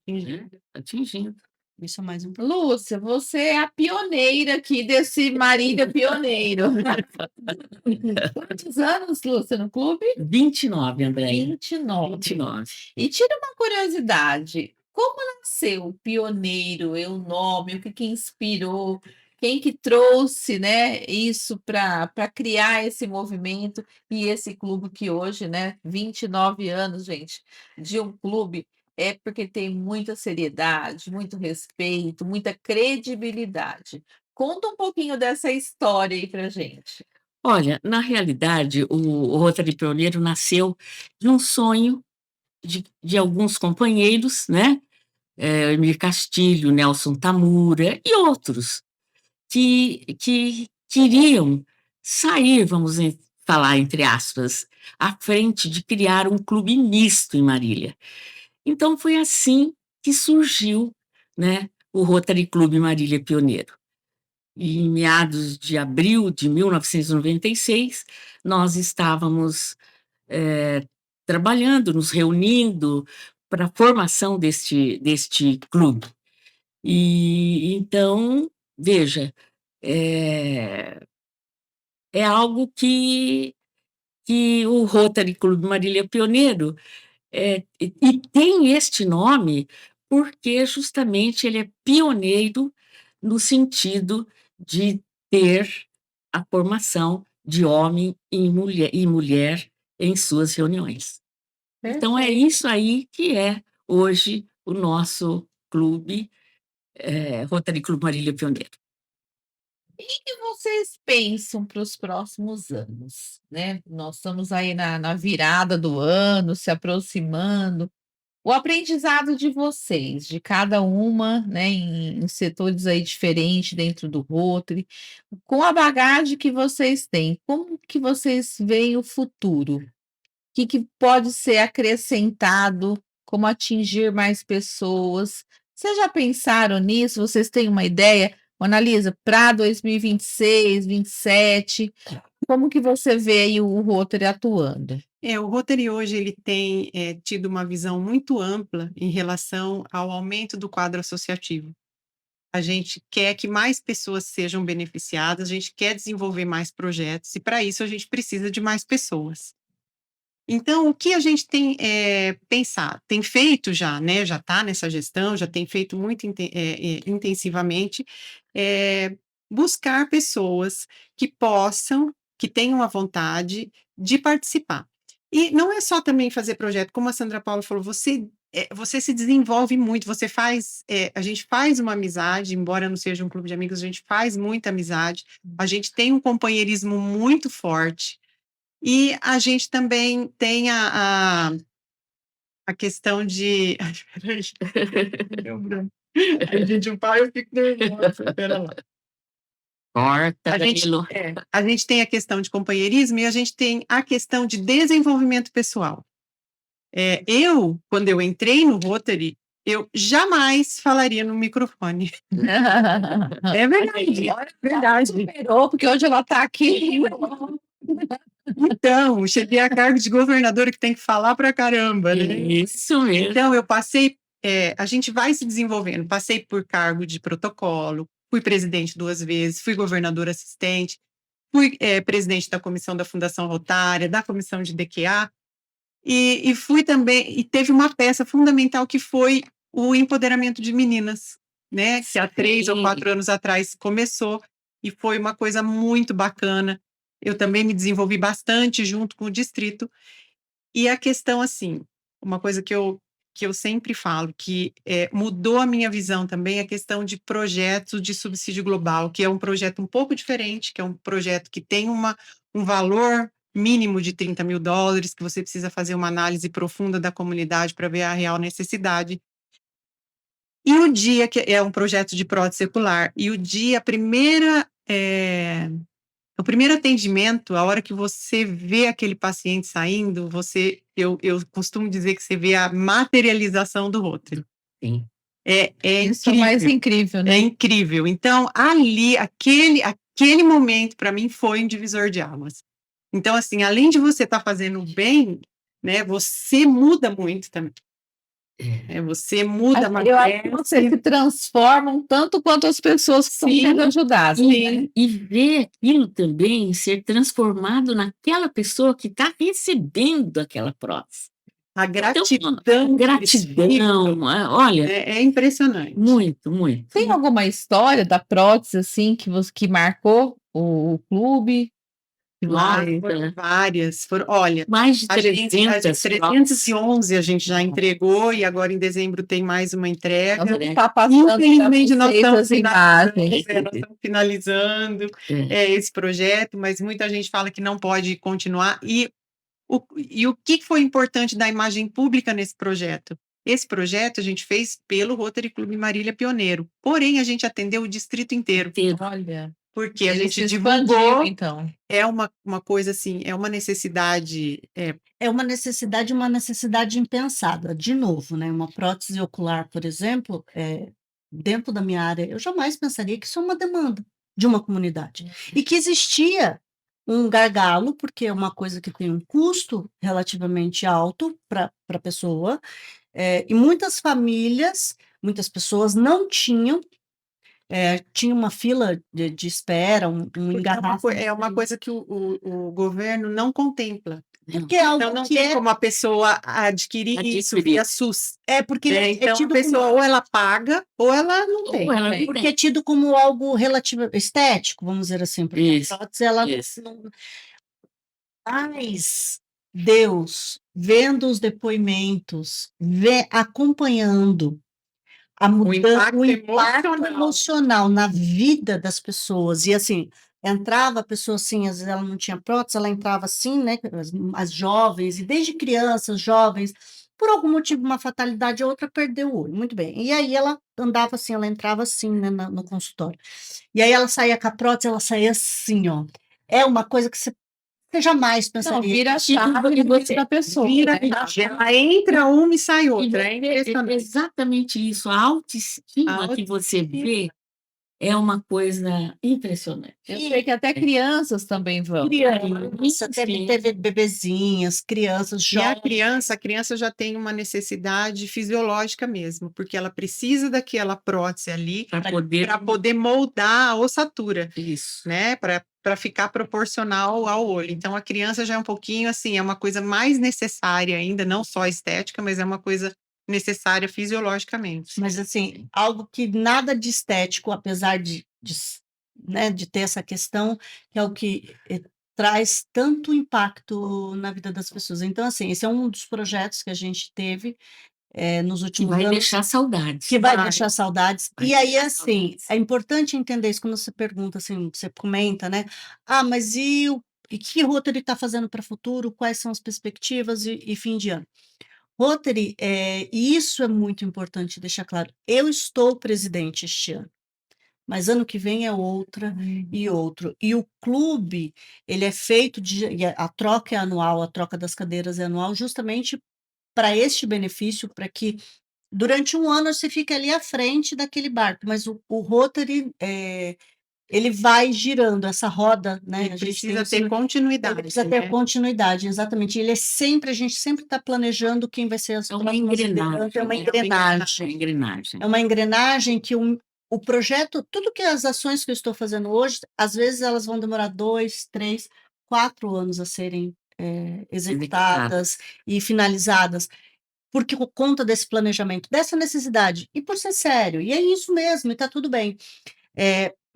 Atingindo. Isso é mais importante. Lúcia, você é a pioneira aqui desse Marília Pioneiro. Quantos anos, Lúcia, no clube? 29, André. 29. E tira uma curiosidade, como nasceu o Pioneiro, o nome, o que inspirou? Quem que trouxe, né, isso para criar esse movimento e esse clube que hoje, né, 29 anos, gente, de um clube, é porque tem muita seriedade, muito respeito, muita credibilidade. Conta um pouquinho dessa história aí para gente. Olha, na realidade, o Rotary Pioneiro nasceu de um sonho de alguns companheiros, né? Emir Castilho, Nelson Tamura e outros, que queriam sair, vamos falar entre aspas, à frente de criar um clube misto em Marília. Então, foi assim que surgiu, né, o Rotary Clube Marília Pioneiro. E em meados de abril de 1996, nós estávamos trabalhando, nos reunindo para a formação deste clube. E então, veja, é algo que o Rotary Clube Marília Pioneiro e tem este nome porque justamente ele é pioneiro no sentido de ter a formação de homem e mulher em suas reuniões. Então é isso aí que é hoje o nosso clube, Rotary Clube Marília Pioneiro. E o que vocês pensam para os próximos anos, né? Nós estamos aí na virada do ano, se aproximando. O aprendizado de vocês, de cada uma, né, em setores aí diferentes dentro do Rotary, com a bagagem que vocês têm, como que vocês veem o futuro? Que pode ser acrescentado, como atingir mais pessoas? Vocês já pensaram nisso? Vocês têm uma ideia? Analisa, para 2026, 27, como que você vê aí o Rotary atuando? O Rotary hoje ele tem tido uma visão muito ampla em relação ao aumento do quadro associativo. A gente quer que mais pessoas sejam beneficiadas, a gente quer desenvolver mais projetos e para isso a gente precisa de mais pessoas. Então, o que a gente tem pensado, tem feito já, né? Já está nessa gestão, já tem feito muito intensivamente, buscar pessoas que possam, que tenham a vontade de participar. E não é só também fazer projeto, como a Sandra Paula falou, você se desenvolve muito, a gente faz uma amizade, embora não seja um clube de amigos, a gente faz muita amizade, a gente tem um companheirismo muito forte. E a gente também tem a questão de. Ai, peraí. Deu branco. Aí, gente, o pai, eu fico nervosa. Espera lá. Corta, A gente tem a questão de companheirismo e a gente tem a questão de desenvolvimento pessoal. Quando eu entrei no Rotary, eu jamais falaria no microfone. É verdade, é verdade. Superou, porque hoje ela está aqui. Então, cheguei a cargo de governadora que tem que falar pra caramba, né? Isso mesmo. Então, eu passei, a gente vai se desenvolvendo, passei por cargo de protocolo, fui presidente 2 vezes, fui governadora assistente, fui presidente da comissão da Fundação Rotária, da comissão de DQA, e fui também, e teve uma peça fundamental que foi o empoderamento de meninas, né? Que há 3 ou 4 anos atrás começou, e foi uma coisa muito bacana. Eu também me desenvolvi bastante junto com o distrito. E a questão, assim, uma coisa que eu sempre falo, que mudou a minha visão também, é a questão de projetos de subsídio global, que é um projeto um pouco diferente, que é um projeto que tem um valor mínimo de $30 mil, que você precisa fazer uma análise profunda da comunidade para ver a real necessidade. E o dia que é um projeto de prótese secular, e o primeiro atendimento, a hora que você vê aquele paciente saindo, eu costumo dizer que você vê a materialização do Rotary. Sim. Isso é mais incrível, né? É incrível. Então, ali, aquele momento, para mim, foi um divisor de águas. Então, assim, além de você estar fazendo bem, né, você muda muito também. Você muda a Eu acho que vocês se transformam tanto quanto as pessoas que estão sendo ajudadas. Sim. E ver aquilo também ser transformado naquela pessoa que está recebendo aquela prótese. A gratidão. Então, gratidão, olha. É impressionante. Muito, muito. Tem alguma história da prótese, assim, que marcou o clube? Foram várias. Olha, mais de 311 a gente já entregou e agora em dezembro tem mais uma entrega. Infelizmente, nós estamos finalizando esse projeto, mas muita gente fala que não pode continuar. E o que foi importante da imagem pública nesse projeto? Esse projeto a gente fez pelo Rotary Clube Marília Pioneiro, porém a gente atendeu o distrito inteiro. Olha, porque a gente divulgou, então. É uma coisa assim, é uma necessidade. É uma necessidade impensada. De novo, né? Uma prótese ocular, por exemplo, dentro da minha área, eu jamais pensaria que isso é uma demanda de uma comunidade. E que existia um gargalo, porque é uma coisa que tem um custo relativamente alto para a pessoa, E muitas famílias, muitas pessoas não tinham, tinha uma fila de espera, um Porque engarrafamento. é uma coisa que o governo não contempla. Porque é algo Então, não que tem como a pessoa adquirir isso via SUS. porque é Então, a tido pessoa ou ela paga ou ela não Ou tem. ela não porque tem. é tido como algo relativo estético, vamos dizer assim, porque Isso, a prótese, ela isso. não. Mas Deus, vendo os depoimentos, acompanhando O impacto o impacto emocional. emocional na vida das pessoas, e assim, entrava a pessoa assim, às vezes ela não tinha prótese, ela entrava assim, né, as jovens, e desde crianças, jovens, por algum motivo, uma fatalidade ou outra, perdeu o olho, muito bem. E aí ela andava assim, ela entrava assim, né, no consultório. E aí ela saía com a prótese, ela saía assim, ó. É uma coisa que você jamais Não, pensaria. vira a chave E na você vida da pessoa, Vira né? a chave. Ela entra uma e sai outra. É impressionante. Exatamente isso. A autoestima que você vê é uma coisa impressionante. Eu sei que até crianças também vão. Criança, teve bebezinhas, crianças, E a jovens. criança já tem uma necessidade fisiológica mesmo, porque ela precisa daquela prótese ali para poder moldar a ossatura, Isso. né? Para ficar proporcional ao olho. Então, a criança já é um pouquinho assim, é uma coisa mais necessária ainda, não só estética, mas é uma coisa necessária fisiologicamente. Mas assim, algo que nada de estético, apesar né, de ter essa questão, que é o que traz tanto impacto na vida das pessoas. Então, assim, esse é um dos projetos que a gente teve nos Que últimos vai anos. deixar saudades. Que vai deixar saudades. Vai E aí, deixar assim, saudades. é importante entender isso quando você pergunta, assim, você comenta, né? Ah, mas e que Rotary está fazendo para o futuro? Quais são as perspectivas e fim de ano? Rotary, e isso é muito importante deixar claro. Eu estou presidente este ano, mas ano que vem é outra e outro. E o clube, ele é feito e a troca é anual, a troca das cadeiras é anual, justamente para este benefício, para que durante um ano você fique ali à frente daquele barco, mas o Rotary, ele vai girando essa roda, né? Ele precisa ter continuidade. Ele precisa ter continuidade, exatamente. A gente sempre está planejando quem vai ser as É uma próximas engrenagem. lideranças, é uma É engrenagem. engrenagem. É uma engrenagem que o projeto, tudo que as ações que eu estou fazendo hoje, às vezes elas vão demorar 2, 3, 4 anos a serem executadas e finalizadas, porque por conta desse planejamento, dessa necessidade, e por ser sério, e é isso mesmo, e está tudo bem.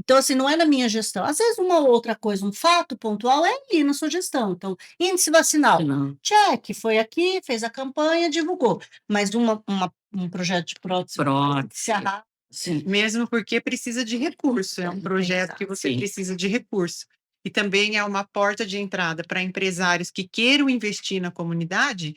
Então, assim, não é na minha gestão. Às vezes, uma outra coisa, um fato pontual, é ali na sua gestão. Então, índice vacinal, check, foi aqui, fez a campanha, divulgou. Mas um projeto de prótese se arrasta. Sim, mesmo porque precisa de recurso, é um projeto que você precisa de recurso. E também é uma porta de entrada para empresários que queiram investir na comunidade,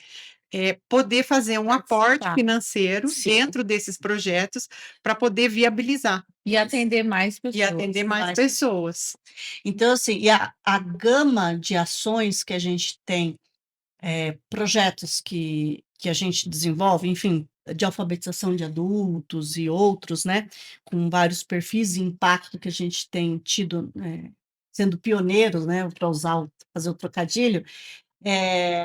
poder fazer um aporte financeiro dentro desses projetos para poder viabilizar. E atender mais pessoas. E atender mais pessoas. Então, assim, e a gama de ações que a gente tem, projetos que a gente desenvolve, enfim, de alfabetização de adultos e outros, né, com vários perfis e impacto que a gente tem tido, sendo pioneiros, né, para fazer o trocadilho,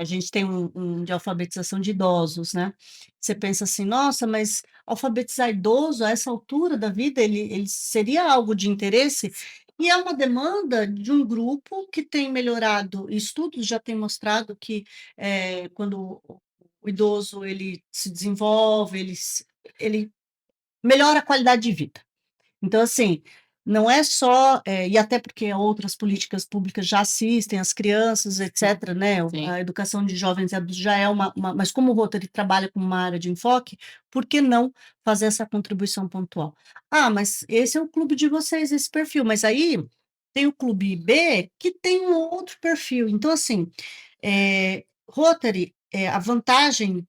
a gente tem um de alfabetização de idosos, né? Você pensa assim, nossa, mas alfabetizar idoso a essa altura da vida, ele seria algo de interesse? E é uma demanda de um grupo que tem melhorado, estudos já têm mostrado que quando o idoso ele se desenvolve, ele melhora a qualidade de vida. Então, assim, não é só, e até porque outras políticas públicas já assistem as crianças, etc., né? A educação de jovens e adultos já é mas como o Rotary trabalha com uma área de enfoque, por que não fazer essa contribuição pontual? Ah, mas esse é o clube de vocês, esse perfil, mas aí tem o clube B que tem um outro perfil. Então, assim, Rotary, a vantagem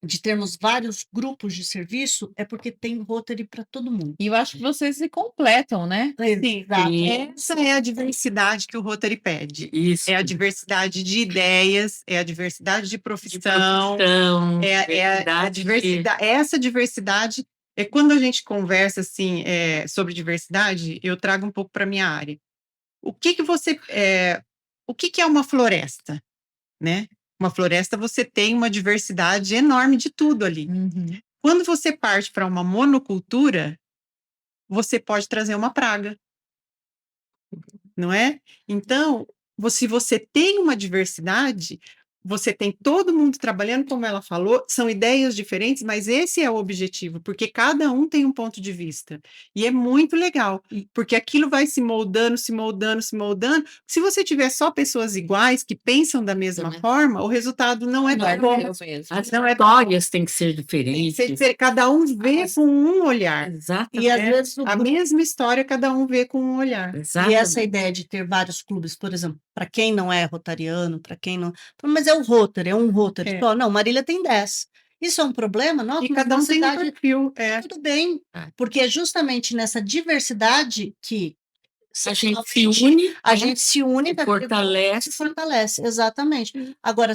de termos vários grupos de serviço é porque tem Rotary para todo mundo. E eu acho que vocês se completam, né? Sim, essa é a diversidade que o Rotary pede. Isso. É a diversidade de ideias, é a diversidade de profissão, a diversidade. Essa diversidade é quando a gente conversa assim sobre diversidade, eu trago um pouco para minha área. O que é uma floresta, né? Uma floresta, você tem uma diversidade enorme de tudo ali. Uhum. Quando você parte para uma monocultura, você pode trazer uma praga, não é? Então, se você tem uma diversidade, você tem todo mundo trabalhando, como ela falou, são ideias diferentes, mas esse é o objetivo, porque cada um tem um ponto de vista. E é muito legal, porque aquilo vai se moldando, se moldando, se moldando. Se você tiver só pessoas iguais, que pensam da mesma Também. forma, o resultado não é Não é tão bom. eu mesmo. As histórias têm que ser Tem que ser diferentes. diferente, cada um vê com um olhar. Exatamente. E às É, vezes o a mesma história, cada um vê com um olhar. E Exatamente. essa ideia de ter vários clubes, por exemplo, para quem não é rotariano, para quem não. Mas é o Rotary, é um Rotary. É. Só. Não, Marília tem 10. Isso é um problema? Nossa, E mas cada na um tem um cidade perfil. É. tudo bem, É. porque é justamente nessa diversidade que A gente se sexualmente, une, a né? gente se une Se pra- fortalece. se fortalece, exatamente. Agora,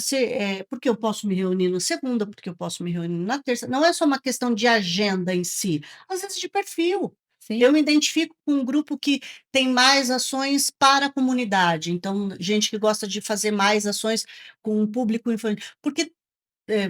porque eu posso me reunir na segunda, porque eu posso me reunir na terça, não é só uma questão de agenda em si, às vezes de perfil. Sim. Eu me identifico com um grupo que tem mais ações para a comunidade, então, gente que gosta de fazer mais ações com o público infantil, porque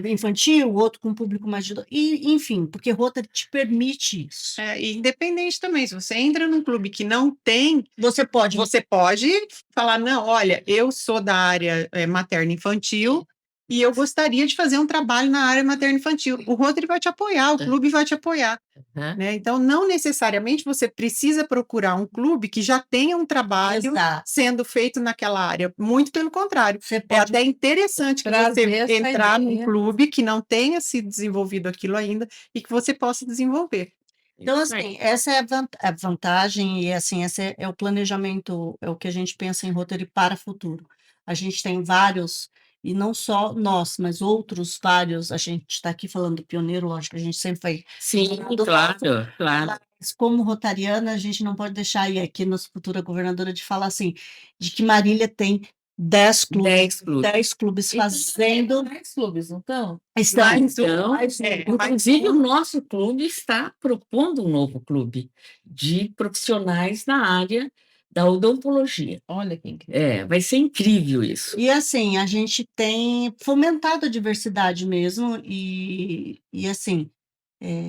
infantil, outro com público mais de. Enfim, porque Rotary te permite isso. É, e independente também, se você entra num clube que não tem, Você pode. você pode falar, não, olha, eu sou da área materna infantil e eu gostaria de fazer um trabalho na área materna infantil. O Rotary vai te apoiar, o clube vai te apoiar. Né? Né? Então, não necessariamente você precisa procurar um clube que já tenha um trabalho Exato. sendo feito naquela área. Muito pelo contrário. Você É pode até interessante que trazer você essa entrar num ideia. clube que não tenha sido desenvolvido aquilo ainda e que você possa desenvolver. Então, Isso aí. assim, essa é a vantagem e, assim, esse é o planejamento, é o que a gente pensa em Rotary para o futuro. A gente tem vários, e não só nós, mas outros vários, a gente está aqui falando do pioneiro, lógico, a gente sempre vai, Sim, do claro, claro. mas como rotariana, a gente não pode deixar aí aqui, nossa futura governadora, de falar assim, de que Marília tem 10 clubes, 10 clubes. 10 clubes Então, fazendo, mais clubes, não estão? estão, Então, É, inclusive, o nosso clube está propondo um novo clube de profissionais na área da odontologia. Olha que incrível. Vai ser incrível isso. E assim, a gente tem fomentado a diversidade mesmo, e assim,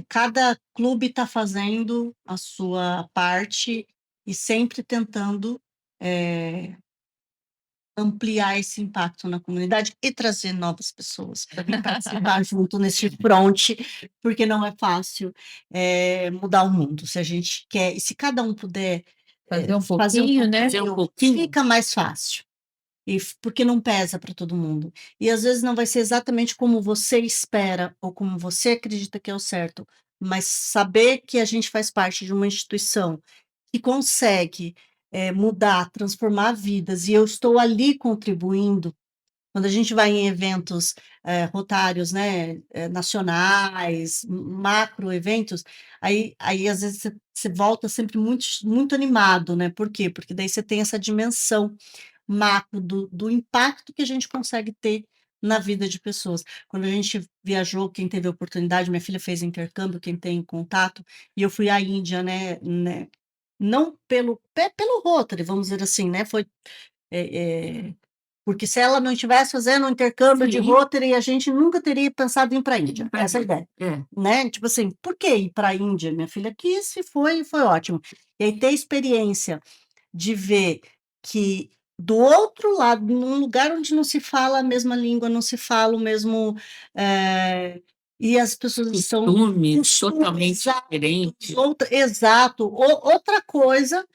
cada clube está fazendo a sua parte e sempre tentando ampliar esse impacto na comunidade e trazer novas pessoas para vir participar junto nesse fronte, porque não é fácil mudar o mundo. Se a gente quer, e se cada um puder Fazer um fazer pouquinho, né? Fazer um pouquinho. fica mais fácil. Porque não pesa para todo mundo. E às vezes não vai ser exatamente como você espera ou como você acredita que é o certo, mas saber que a gente faz parte de uma instituição que consegue mudar, transformar vidas, e eu estou ali contribuindo. Quando a gente vai em eventos rotários, né, nacionais, macro eventos, aí às vezes você volta sempre muito, muito animado, né? Por quê? Porque daí você tem essa dimensão macro do impacto que a gente consegue ter na vida de pessoas. Quando a gente viajou, quem teve a oportunidade, minha filha fez intercâmbio, quem tem contato, e eu fui à Índia, né, não pelo Rotary, vamos dizer assim, né, foi porque se ela não estivesse fazendo um intercâmbio de Sim. Rotary, a gente nunca teria pensado em ir para a Índia, essa é a ideia. É. Né? Tipo assim, por que ir para a Índia? Minha filha quis e foi ótimo. E aí ter a experiência de ver que do outro lado, num lugar onde não se fala a mesma língua, não se fala o mesmo, e as pessoas são Costumes totalmente exato, diferentes. exato, outra coisa,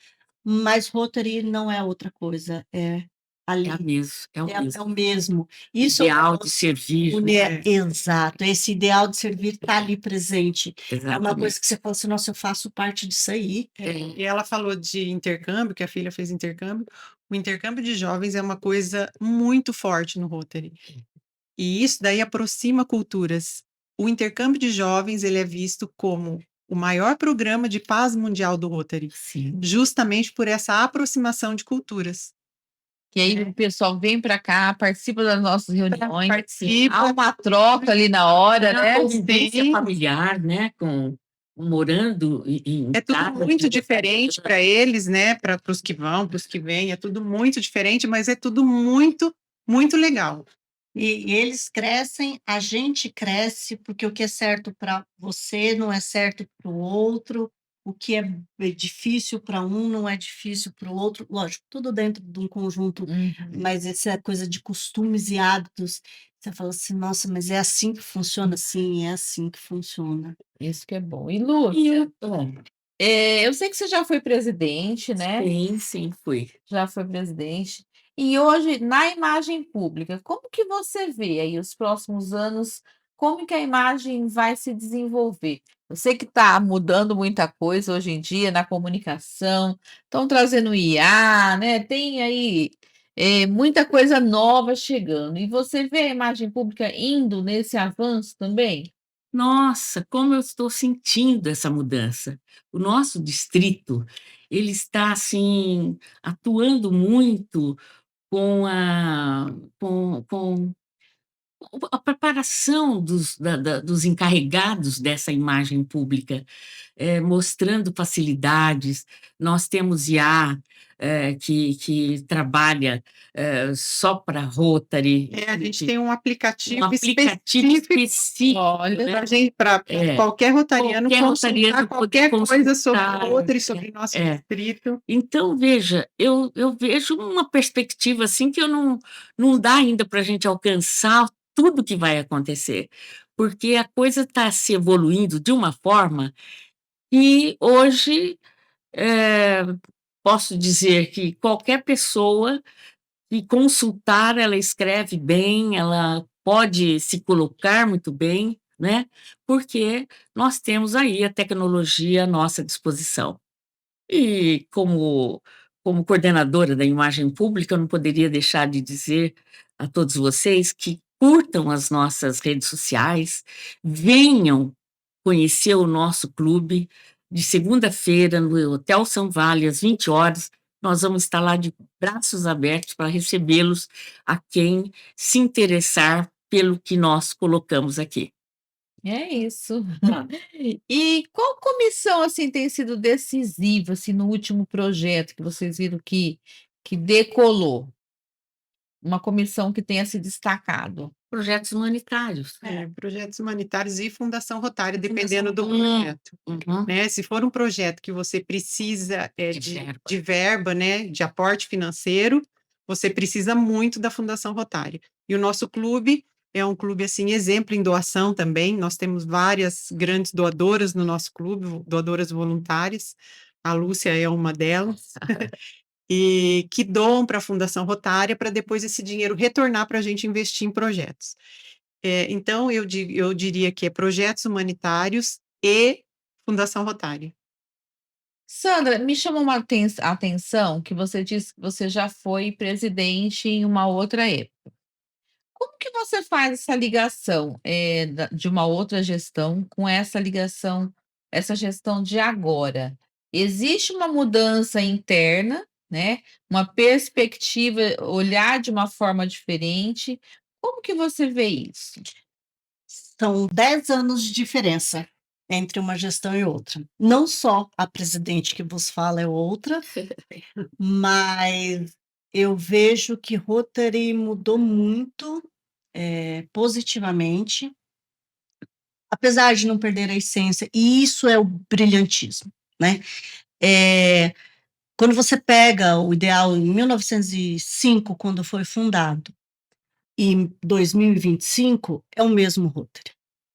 mas Rotary não é outra coisa, ali, É a mesmo, é o é mesmo. o mesmo. Isso Ideal de servir. né? Exato, esse ideal de servir está ali presente. É uma Exatamente. coisa que você fala assim, nossa, eu faço parte disso aí. E ela falou de intercâmbio, que a filha fez intercâmbio. O intercâmbio de jovens é uma coisa muito forte no Rotary. E isso daí aproxima culturas. O intercâmbio de jovens, ele é visto como o maior programa de paz mundial do Rotary, Sim. justamente por essa aproximação de culturas. Que aí o pessoal vem para cá, participa das nossas reuniões, Participa. há uma troca ali na hora, Uma né? convivência Sim. familiar, né? Morando em É tudo casa muito de- diferente para eles, né? Para os que vão, para os que vêm, é tudo muito diferente, mas é tudo muito, muito legal. E eles crescem, a gente cresce, porque o que é certo para você não é certo para o outro, o que é difícil para um não é difícil para o outro. Lógico, tudo dentro de um conjunto, mas essa coisa de costumes e hábitos, você fala assim: "Nossa, mas é assim que funciona?" Sim, é assim que funciona. Isso que é bom. E Lu, eu sei que você já foi presidente, né? sim, fui. Já foi presidente. E hoje, na imagem pública, como que você vê aí os próximos anos, como que a imagem vai se desenvolver? Eu sei que está mudando muita coisa hoje em dia na comunicação, estão trazendo IA, né? Tem aí muita coisa nova chegando. E você vê a imagem pública indo nesse avanço também? Nossa, como eu estou sentindo essa mudança. O nosso distrito, ele está, assim, atuando muito com a preparação dos encarregados dessa imagem pública, mostrando facilidades. Nós temos IA, que trabalha, só para Rotary. A gente tem um aplicativo aplicativo específico, Olha, né? para gente, para É. qualquer rotariano Qualquer consultar rotariano qualquer poder coisa sobre consultar, Rotary, sobre nosso distrito. Então, veja, eu vejo uma perspectiva assim que eu não dá ainda para a gente alcançar tudo que vai acontecer, porque a coisa está se evoluindo de uma forma que hoje posso dizer que qualquer pessoa que consultar, ela escreve bem, ela pode se colocar muito bem, né? Porque nós temos aí a tecnologia à nossa disposição. E como coordenadora da imagem pública, eu não poderia deixar de dizer a todos vocês que curtam as nossas redes sociais, venham conhecer o nosso clube. De segunda-feira, no Hotel São Vale, às 20 horas, nós vamos estar lá de braços abertos para recebê-los a quem se interessar pelo que nós colocamos aqui. é isso. Tá. E qual comissão, assim, tem sido decisiva, assim, no último projeto que vocês viram que decolou? Uma comissão que tenha se destacado? Projetos humanitários. Projetos humanitários e Fundação Rotária, Fundação dependendo do Rotária. projeto. Né? Se for um projeto que você precisa de verba, né, de aporte financeiro, você precisa muito da Fundação Rotária. E o nosso clube é um clube assim exemplo em doação também. Nós temos várias grandes doadoras no nosso clube, doadoras voluntárias. A Lúcia é uma delas. E que doam para a Fundação Rotária para depois esse dinheiro retornar para a gente investir em projetos. Então, eu diria que é projetos humanitários e Fundação Rotária. Sandra, me chamou uma atenção que você disse que você já foi presidente em uma outra época. Como que você faz essa ligação, de uma outra gestão com essa ligação, essa gestão de agora? Existe uma mudança interna, né, uma perspectiva, olhar de uma forma diferente. Como que você vê isso? São 10 anos de diferença entre uma gestão e outra. Não só a presidente que vos fala é outra, mas eu vejo que Rotary mudou muito, positivamente, apesar de não perder a essência, e isso é o brilhantismo, né? Quando você pega o ideal em 1905, quando foi fundado, e em 2025, é o mesmo Rotary.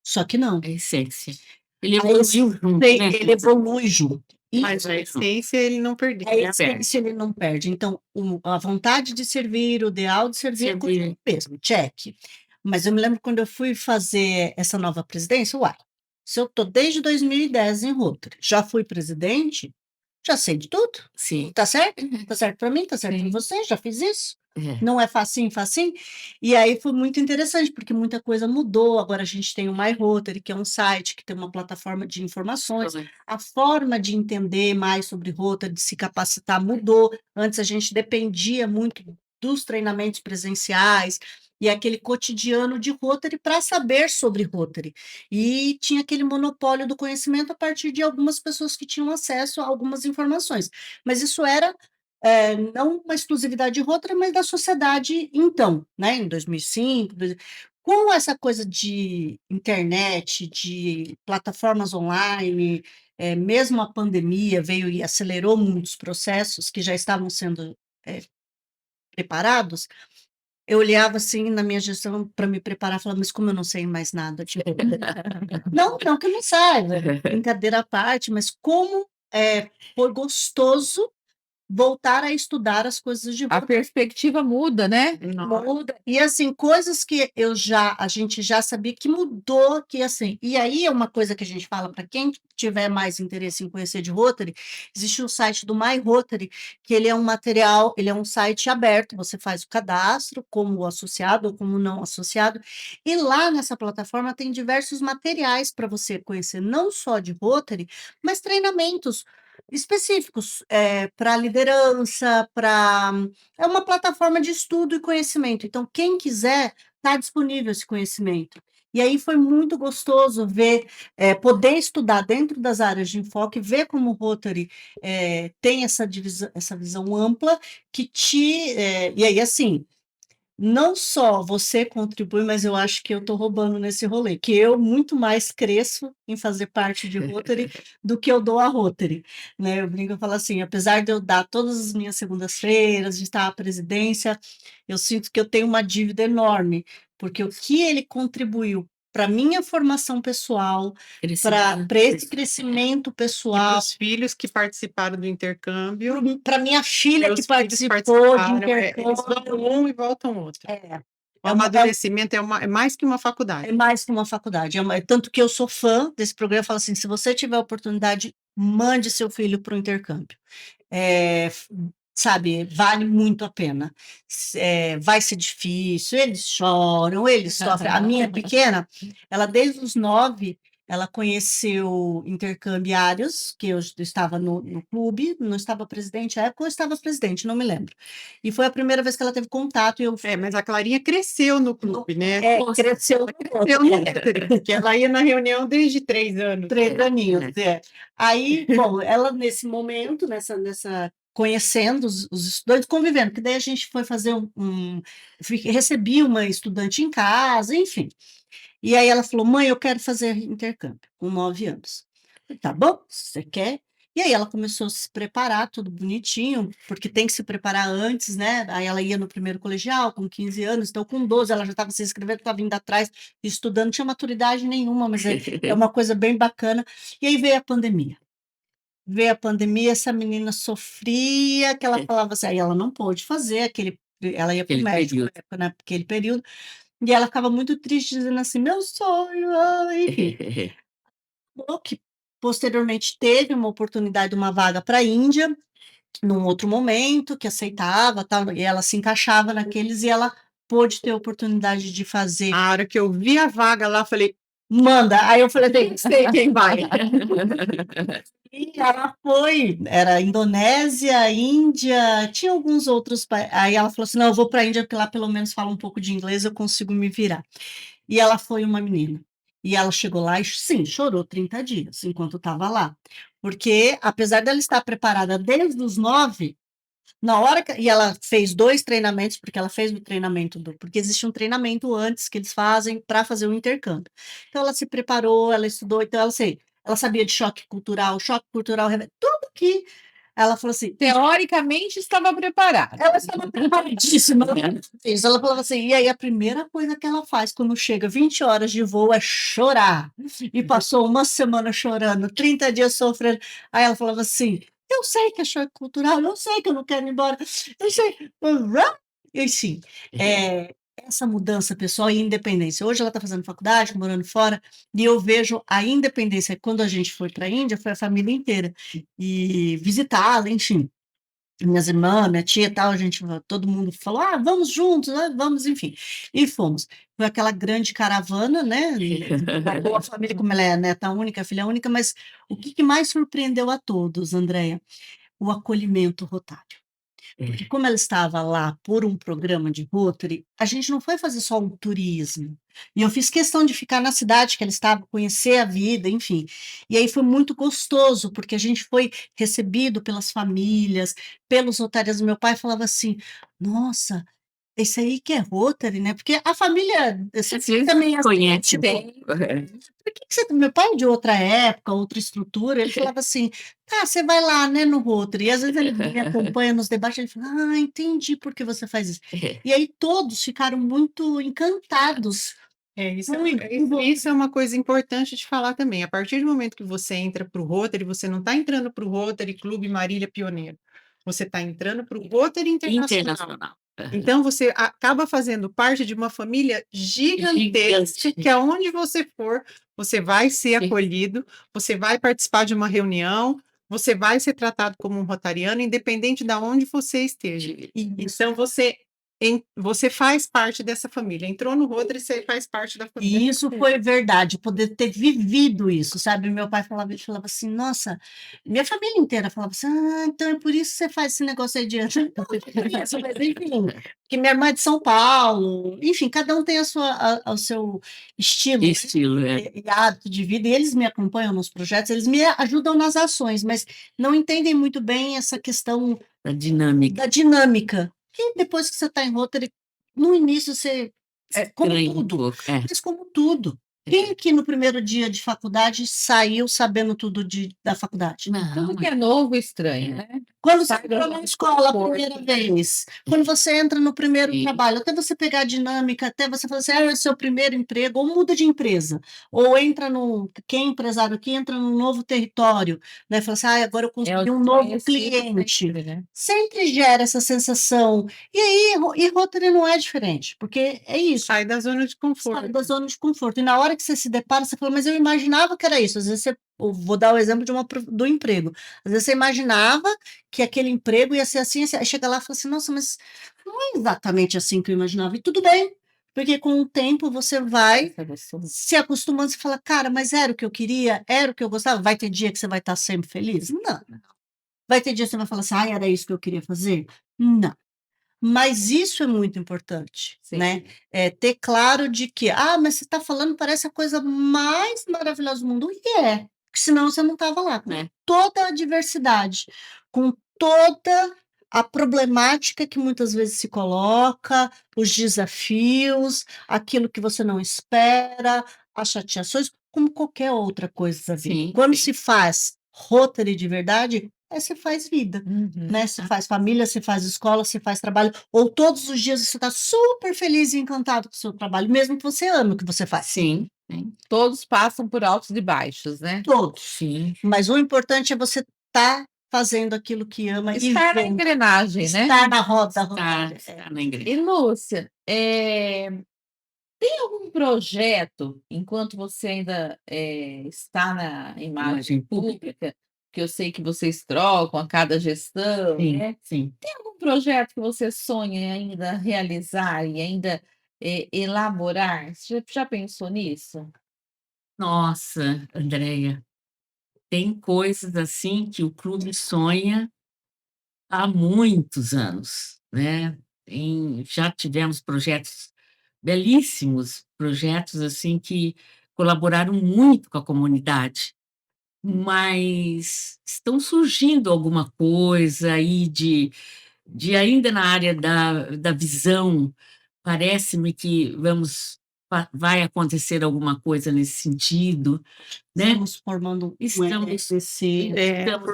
Só que não. A essência. Ele A evoluiu junto, né? Ele evolui junto. Mas a essência ele não perdeu. A essência ele não perde. Então, a vontade de servir, o ideal de servir, continua o mesmo, check. Mas eu me lembro quando eu fui fazer essa nova presidência, se eu estou desde 2010 em Rotary, já fui presidente, já sei de tudo. Sim. Tá certo? Tá certo para mim, tá certo para você, já fiz isso. É. Não é facinho, facinho. E aí foi muito interessante, porque muita coisa mudou. Agora a gente tem o My Rotary, que é um site que tem uma plataforma de informações. A forma de entender mais sobre Rotary, de se capacitar, mudou. Antes a gente dependia muito dos treinamentos presenciais e aquele cotidiano de Rotary para saber sobre Rotary. E tinha aquele monopólio do conhecimento a partir de algumas pessoas que tinham acesso a algumas informações. Mas isso era não uma exclusividade de Rotary, mas da sociedade então, né, em 2005, com essa coisa de internet, de plataformas online, mesmo a pandemia veio e acelerou muitos processos que já estavam sendo preparados, eu olhava assim na minha gestão para me preparar, falava, mas como eu não sei mais nada, tipo, não que eu não saiba, brincadeira à parte, mas como foi gostoso voltar a estudar as coisas de A perspectiva muda, né? muda. E assim, coisas que a gente já sabia que mudou, que assim, e aí é uma coisa que a gente fala para quem tiver mais interesse em conhecer de Rotary, existe o site do My Rotary, que ele é um material, ele é um site aberto, você faz o cadastro como associado ou como não associado, e lá nessa plataforma tem diversos materiais para você conhecer, não só de Rotary, mas treinamentos específicos para liderança, é uma plataforma de estudo e conhecimento. Então, quem quiser, está disponível esse conhecimento. E aí foi muito gostoso ver, poder estudar dentro das áreas de enfoque, ver como o Rotary tem essa visão ampla e aí, assim, não só você contribui, mas eu acho que eu estou roubando nesse rolê, que eu muito mais cresço em fazer parte de Rotary do que eu dou a Rotary, né? Eu brinco, eu falo assim, apesar de eu dar todas as minhas segundas-feiras, de estar à presidência, eu sinto que eu tenho uma dívida enorme, porque o que ele contribuiu para minha formação pessoal, para esse crescimento E para pessoal, os filhos que participaram do intercâmbio, para minha filha meus que filhos participou de participaram, eles intercâmbio, vão um e voltam outro. O é uma- amadurecimento é mais que uma faculdade. É mais que uma faculdade, tanto que eu sou fã desse programa, eu falo assim, se você tiver oportunidade, mande seu filho para o intercâmbio. Sabe, vale muito a pena. Vai ser difícil, eles choram, eles sofrem. A minha pequena, ela desde os 9, ela conheceu intercambiários, que eu estava no clube, não estava presidente à época, ou estava presidente, não me lembro. E foi a primeira vez que ela teve contato, e eu Mas a Clarinha cresceu no clube, né? cresceu Cresceu no Rotary, porque ela ia na reunião desde 3 anos. 3 aninhos, Aí, bom, ela nesse momento, conhecendo os estudantes, convivendo, que daí a gente foi fazer recebi uma estudante em casa, enfim. E aí ela falou, mãe, eu quero fazer intercâmbio, com 9 anos. Eu falei, tá bom, se você quer. E aí ela começou a se preparar, tudo bonitinho, porque tem que se preparar antes, né? Aí ela ia no primeiro colegial, com 15 anos, então com 12 ela já estava se inscrevendo, estava indo atrás, estudando, não tinha maturidade nenhuma, mas é uma coisa bem bacana. E aí veio a pandemia. Essa menina sofria, que ela falava assim, aí ela não pôde fazer ela ia para o médico na época, naquele período, e ela ficava muito triste, dizendo assim, meu sonho, enfim. Que posteriormente teve uma oportunidade, uma vaga para a Índia, num outro momento, que aceitava, tal, e ela se encaixava naqueles, e ela pôde ter a oportunidade de fazer. A hora que eu vi a vaga lá, falei, manda. Aí eu falei, sei quem vai. E ela era Indonésia, Índia, tinha alguns outros países. Aí ela falou assim: não, eu vou para a Índia, porque lá pelo menos fala um pouco de inglês, eu consigo me virar. E ela foi uma menina. E ela chegou lá e, sim, chorou 30 dias enquanto estava lá. Porque, apesar dela estar preparada desde os 9, na hora e ela fez 2 treinamentos, porque ela fez o treinamento porque existe um treinamento antes que eles fazem para fazer o intercâmbio. Então ela se preparou, ela estudou, então ela sabia de choque cultural, tudo que ela falou assim. Teoricamente estava preparada. Ela estava preparadíssima. Ela falava assim, e aí a primeira coisa que ela faz quando chega 20 horas de voo é chorar. E passou uma semana chorando, 30 dias sofrendo. Aí ela falava assim, eu sei que é choque cultural, eu sei que eu não quero ir embora, eu sei. E sim, essa mudança pessoal e independência. Hoje ela está fazendo faculdade, morando fora, e eu vejo a independência. Quando a gente foi para a Índia, foi a família inteira. E visitá-la, enfim. Minhas irmãs, minha tia e tal, todo mundo falou, vamos juntos, né? Vamos, enfim. E fomos. Foi aquela grande caravana, né? A família, como ela é neta única, filha única, mas o que mais surpreendeu a todos, Andréia? O acolhimento rotário. Porque como ela estava lá por um programa de Rotary, a gente não foi fazer só um turismo. E eu fiz questão de ficar na cidade que ela estava, conhecer a vida, enfim. E aí foi muito gostoso, porque a gente foi recebido pelas famílias, pelos rotarianos. Meu pai falava assim: nossa, esse aí que é Rotary, né? Porque a família Você também é conhece tipo, bem. por que que você... Meu pai é de outra época, outra estrutura, ele falava assim: tá, você vai lá, né, no Rotary. E às vezes ele me acompanha nos debates, ele fala: ah, entendi por que você faz isso. E aí todos ficaram muito encantados. Isso é uma coisa importante de falar também. A partir do momento que você entra para o Rotary, você não está entrando para o Rotary Clube Marília Pioneiro. Você está entrando para o Rotary Internacional. Internacional. Então, você acaba fazendo parte de uma família gigantesca, que aonde você for, você vai ser acolhido, você vai participar de uma reunião, você vai ser tratado como um rotariano, independente de onde você esteja. Então, você faz parte dessa família. Entrou no Rotary, você faz parte da família. E isso foi verdade, poder ter vivido isso, sabe? Meu pai falava, ele falava assim, nossa, minha família inteira falava assim, ah, então é por isso que você faz esse negócio aí de... Não, mas enfim, porque minha irmã é de São Paulo, enfim, cada um tem o seu estilo, e hábito de vida, e eles me acompanham nos projetos, eles me ajudam nas ações, mas não entendem muito bem essa questão da dinâmica. E depois que você está em Rotary, no início você... como tudo, mas como tudo. Quem aqui no primeiro dia de faculdade saiu sabendo tudo da faculdade? Não, Tudo que é novo e estranho, né? Quando você entra na escola a primeira vez, quando você entra no primeiro trabalho, até você pegar a dinâmica, até você falar assim, é o seu primeiro emprego, ou muda de empresa, ou entra quem é empresário aqui, entra num novo território, né? Fala assim, agora eu consegui um novo cliente. Sempre gera essa sensação. E aí, e Rotary não é diferente, porque é isso. Sai da zona de conforto. Sai da zona de conforto. E na hora que você se depara, você fala, mas eu imaginava que era isso. Às vezes eu vou dar o exemplo do emprego. Às vezes você imaginava que aquele emprego ia ser assim, aí chega lá e fala assim, nossa, mas não é exatamente assim que eu imaginava. E tudo bem, porque com o tempo você vai se acostumando, você fala, cara, mas era o que eu queria, era o que eu gostava. Vai ter dia que você vai estar sempre feliz? Não. Vai ter dia que você vai falar assim, era isso que eu queria fazer? Não. Mas isso é muito importante, né? Ter claro de que, mas você está falando, parece a coisa mais maravilhosa do mundo, e porque senão você não estava lá, com toda a diversidade, com toda a problemática que muitas vezes se coloca, os desafios, aquilo que você não espera, as chateações, como qualquer outra coisa da vida. Quando se faz Rotary de verdade, você faz vida, né? Você faz família, você faz escola, você faz trabalho, ou todos os dias você está super feliz e encantado com o seu trabalho, mesmo que você ame o que você faz. Sim. Todos passam por altos e baixos, né? Todos. Sim. Mas o importante é você estar fazendo aquilo que ama. Estar na engrenagem, né? Estar na roda. Estar na engrenagem. E, Lúcia, tem algum projeto, enquanto você ainda está na imagem pública, que eu sei que vocês trocam a cada gestão, né? Sim. Tem algum projeto que você sonha ainda realizar e ainda elaborar? Você já pensou nisso? Nossa, Andréia, tem coisas assim que o clube sonha há muitos anos, né? Já tivemos projetos belíssimos, projetos assim que colaboraram muito com a comunidade, mas estão surgindo alguma coisa aí de ainda na área da visão, parece-me que vai acontecer alguma coisa nesse sentido, né? Estamos formando Estamos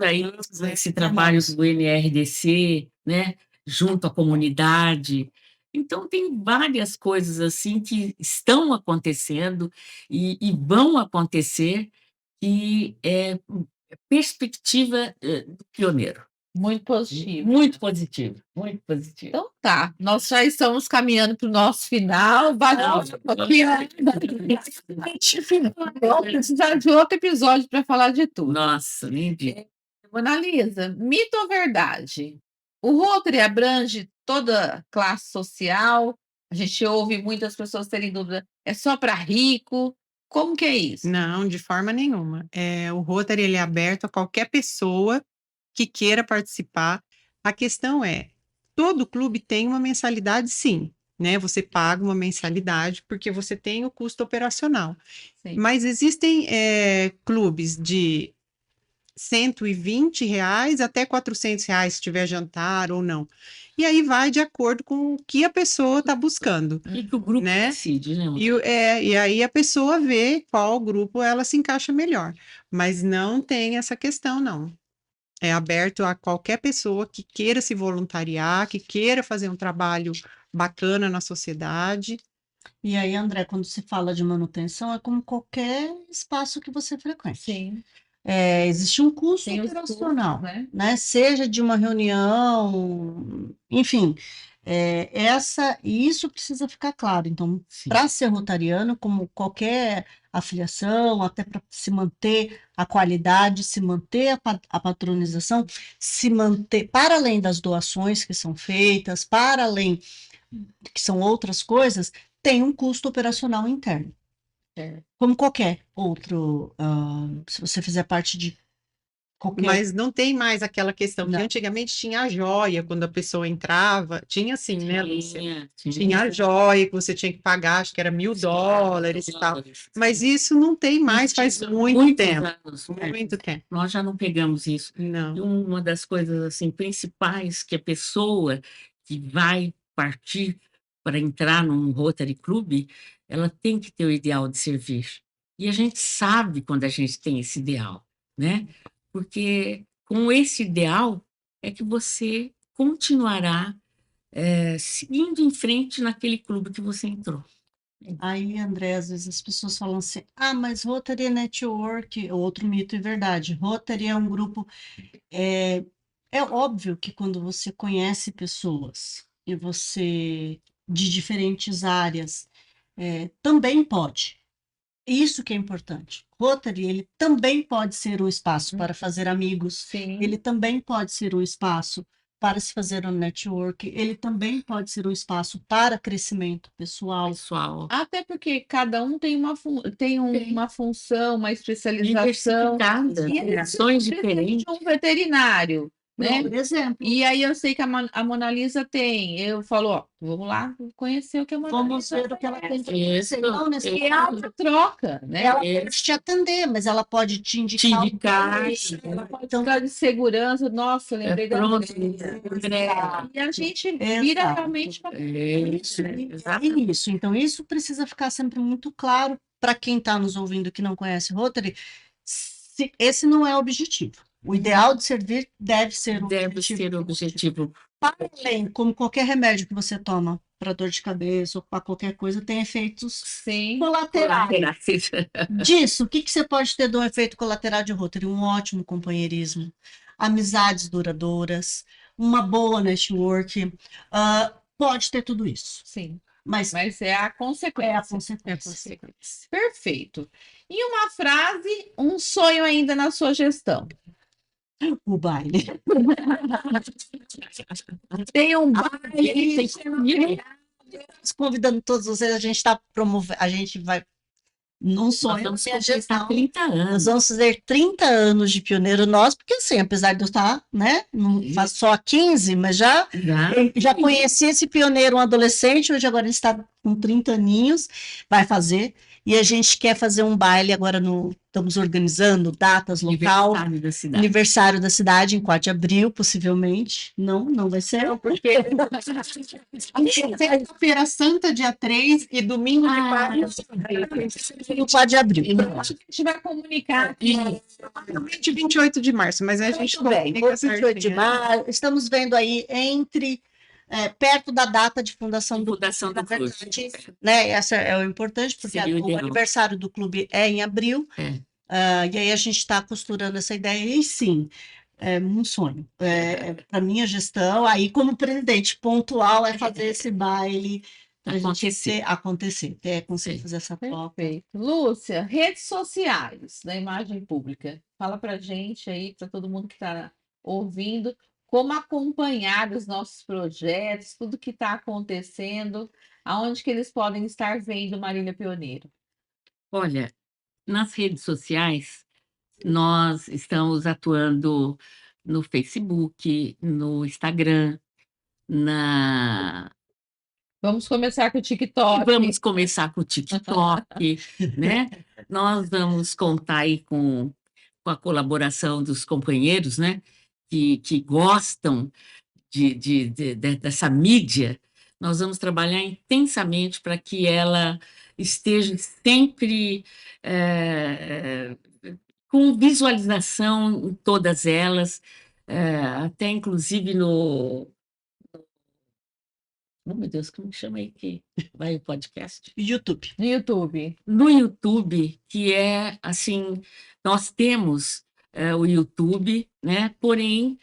aí nesse trabalho do NRDC, né? Junto à comunidade. Então, tem várias coisas assim que estão acontecendo e vão acontecer, que é perspectiva do pioneiro. Muito positivo. Muito positivo, muito positivo. Então tá, nós já estamos caminhando para o nosso final. Vai precisar de outro episódio para falar de tudo. Nossa, nem digo. Monalisa, mito ou verdade? O Rotary abrange toda classe social? A gente ouve muitas pessoas terem dúvida, é só para rico? Como que é isso? Não, de forma nenhuma. O Rotary ele é aberto a qualquer pessoa que queira participar. A questão é, todo clube tem uma mensalidade, sim, né? Você paga uma mensalidade porque você tem o custo operacional. Sim. Mas existem clubes de R$ 120 até R$ 400 se tiver jantar ou não. E aí vai de acordo com o que a pessoa está buscando, E que o grupo né? decide, né? E aí a pessoa vê qual grupo ela se encaixa melhor. Mas não tem essa questão, não. É aberto a qualquer pessoa que queira se voluntariar, que queira fazer um trabalho bacana na sociedade. E aí, André, quando se fala de manutenção, é como qualquer espaço que você frequente. Sim. Existe um custo Tem os operacional, custos, né? Seja de uma reunião, enfim, e isso precisa ficar claro. Então, Sim. para ser rotariano, como qualquer afiliação, até para se manter a qualidade, se manter a patronização, se manter, para além das doações que são feitas, para além que são outras coisas, tem um custo operacional interno. Como qualquer outro, se você fizer parte de qualquer. Mas não tem mais aquela questão, Não. que antigamente tinha a joia, quando a pessoa entrava, tinha assim, né, Lúcia? Tinha. Tinha a joia que você tinha que pagar, acho que era $1.000 e tal. Mas isso não tem mais, faz muito Muitos tempo. anos. Muito tempo. Nós já não pegamos isso. E Não. uma das coisas assim principais que a pessoa que vai partir para entrar num Rotary Club, ela tem que ter o ideal de servir. E a gente sabe quando a gente tem esse ideal, né? Porque com esse ideal é que você continuará seguindo em frente naquele clube que você entrou. Aí, André, às vezes as pessoas falam assim: ah, mas Rotary é network, outro mito e verdade. Rotary é um grupo. É óbvio que quando você conhece pessoas e você de diferentes áreas, também pode. Isso que é importante. Rotary, ele também pode ser um espaço para fazer amigos, Sim. ele também pode ser um espaço para se fazer um network, ele também pode ser um espaço para crescimento pessoal. Até porque cada um tem uma função, uma especialização. Diversificada, E ações precisa diferentes. de um veterinário, né? Por exemplo, E aí eu sei que a Mona Lisa tem. Eu falo, ó, vamos lá conhecer o que a Mona vamos Lisa ver o que ela tem para Isso. oferecer. Não E é necessariamente uma troca, né? ela pode te atender, mas ela pode te indicar. Ela pode falar de segurança. Nossa, eu lembrei da pronto, André. E a gente vira Exato. realmente uma Isso. Então, isso precisa ficar sempre muito claro para quem está nos ouvindo que não conhece Rotary. Esse não é o objetivo. O ideal de servir deve ser o objetivo. Para além, como qualquer remédio que você toma para dor de cabeça ou para qualquer coisa, tem efeitos colaterais. Disso, o que você pode ter de um efeito colateral de Rotary? Um ótimo companheirismo, amizades duradouras, uma boa network, pode ter tudo isso. Sim. Mas é a consequência. É a consequência. Perfeito. E uma frase, um sonho ainda na sua gestão? O baile. Tem um baile. Convidando todos vocês, a gente está promovendo, a gente vai. Não sonho, Nós vamos completar 30 anos. Nós vamos fazer 30 anos de pioneiro nós, porque assim, apesar de eu estar, né, não faço só há 15, mas já conheci esse pioneiro, um adolescente, hoje agora ele está com 30 aninhos, vai fazer, e a gente quer fazer um baile agora, estamos organizando datas, local, aniversário da cidade, em 4 de abril, possivelmente. Não vai ser. Não, porque Feira Santa, dia 3, e domingo de no 4 de abril. A gente vai comunicar aqui. 28 de março, mas a gente comunica 28 de março. Estamos vendo aí perto da data de fundação do clube, né? Essa é o importante, porque o aniversário do clube é em abril. E aí a gente está costurando essa ideia, e sim, é um sonho. Para minha gestão, aí como presidente pontual, é fazer esse baile acontecer, conseguir fazer essa troca. Perfeito. Lúcia, redes sociais da imagem pública. Fala para gente aí, para todo mundo que está ouvindo, como acompanhar os nossos projetos, tudo que está acontecendo, aonde que eles podem estar vendo Marília Pioneiro. Olha, nas redes sociais, nós estamos atuando no Facebook, no Instagram, na Vamos começar com o TikTok. Vamos começar com o TikTok, né? Nós vamos contar aí com a colaboração dos companheiros, né? Que gostam dessa mídia. Nós vamos trabalhar intensamente para que ela esteja sempre com visualização em todas elas, até inclusive no. Oh, meu Deus, como chama aí que vai o podcast? YouTube. No YouTube. No YouTube, que é assim, nós temos o YouTube, né? Porém,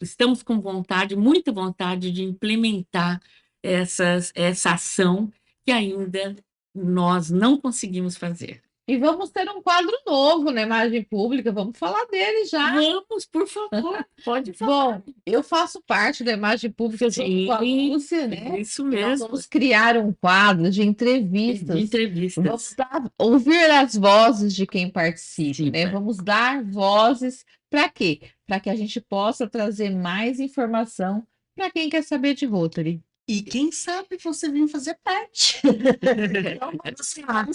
estamos com vontade, muita vontade de implementar essa ação que ainda nós não conseguimos fazer. E vamos ter um quadro novo na Imagem Pública, vamos falar dele já. Vamos, por favor, pode falar. Bom, eu faço parte da Imagem Pública junto com a Lúcia, né? Isso E nós mesmo, vamos criar um quadro de de entrevistas. entrevistas. Vamos ouvir as vozes de quem participa, né? Participa. Vamos dar vozes para quê? Para que a gente possa trazer mais informação para quem quer saber de Rotary. E quem sabe você vir fazer parte. Então, vamos lá.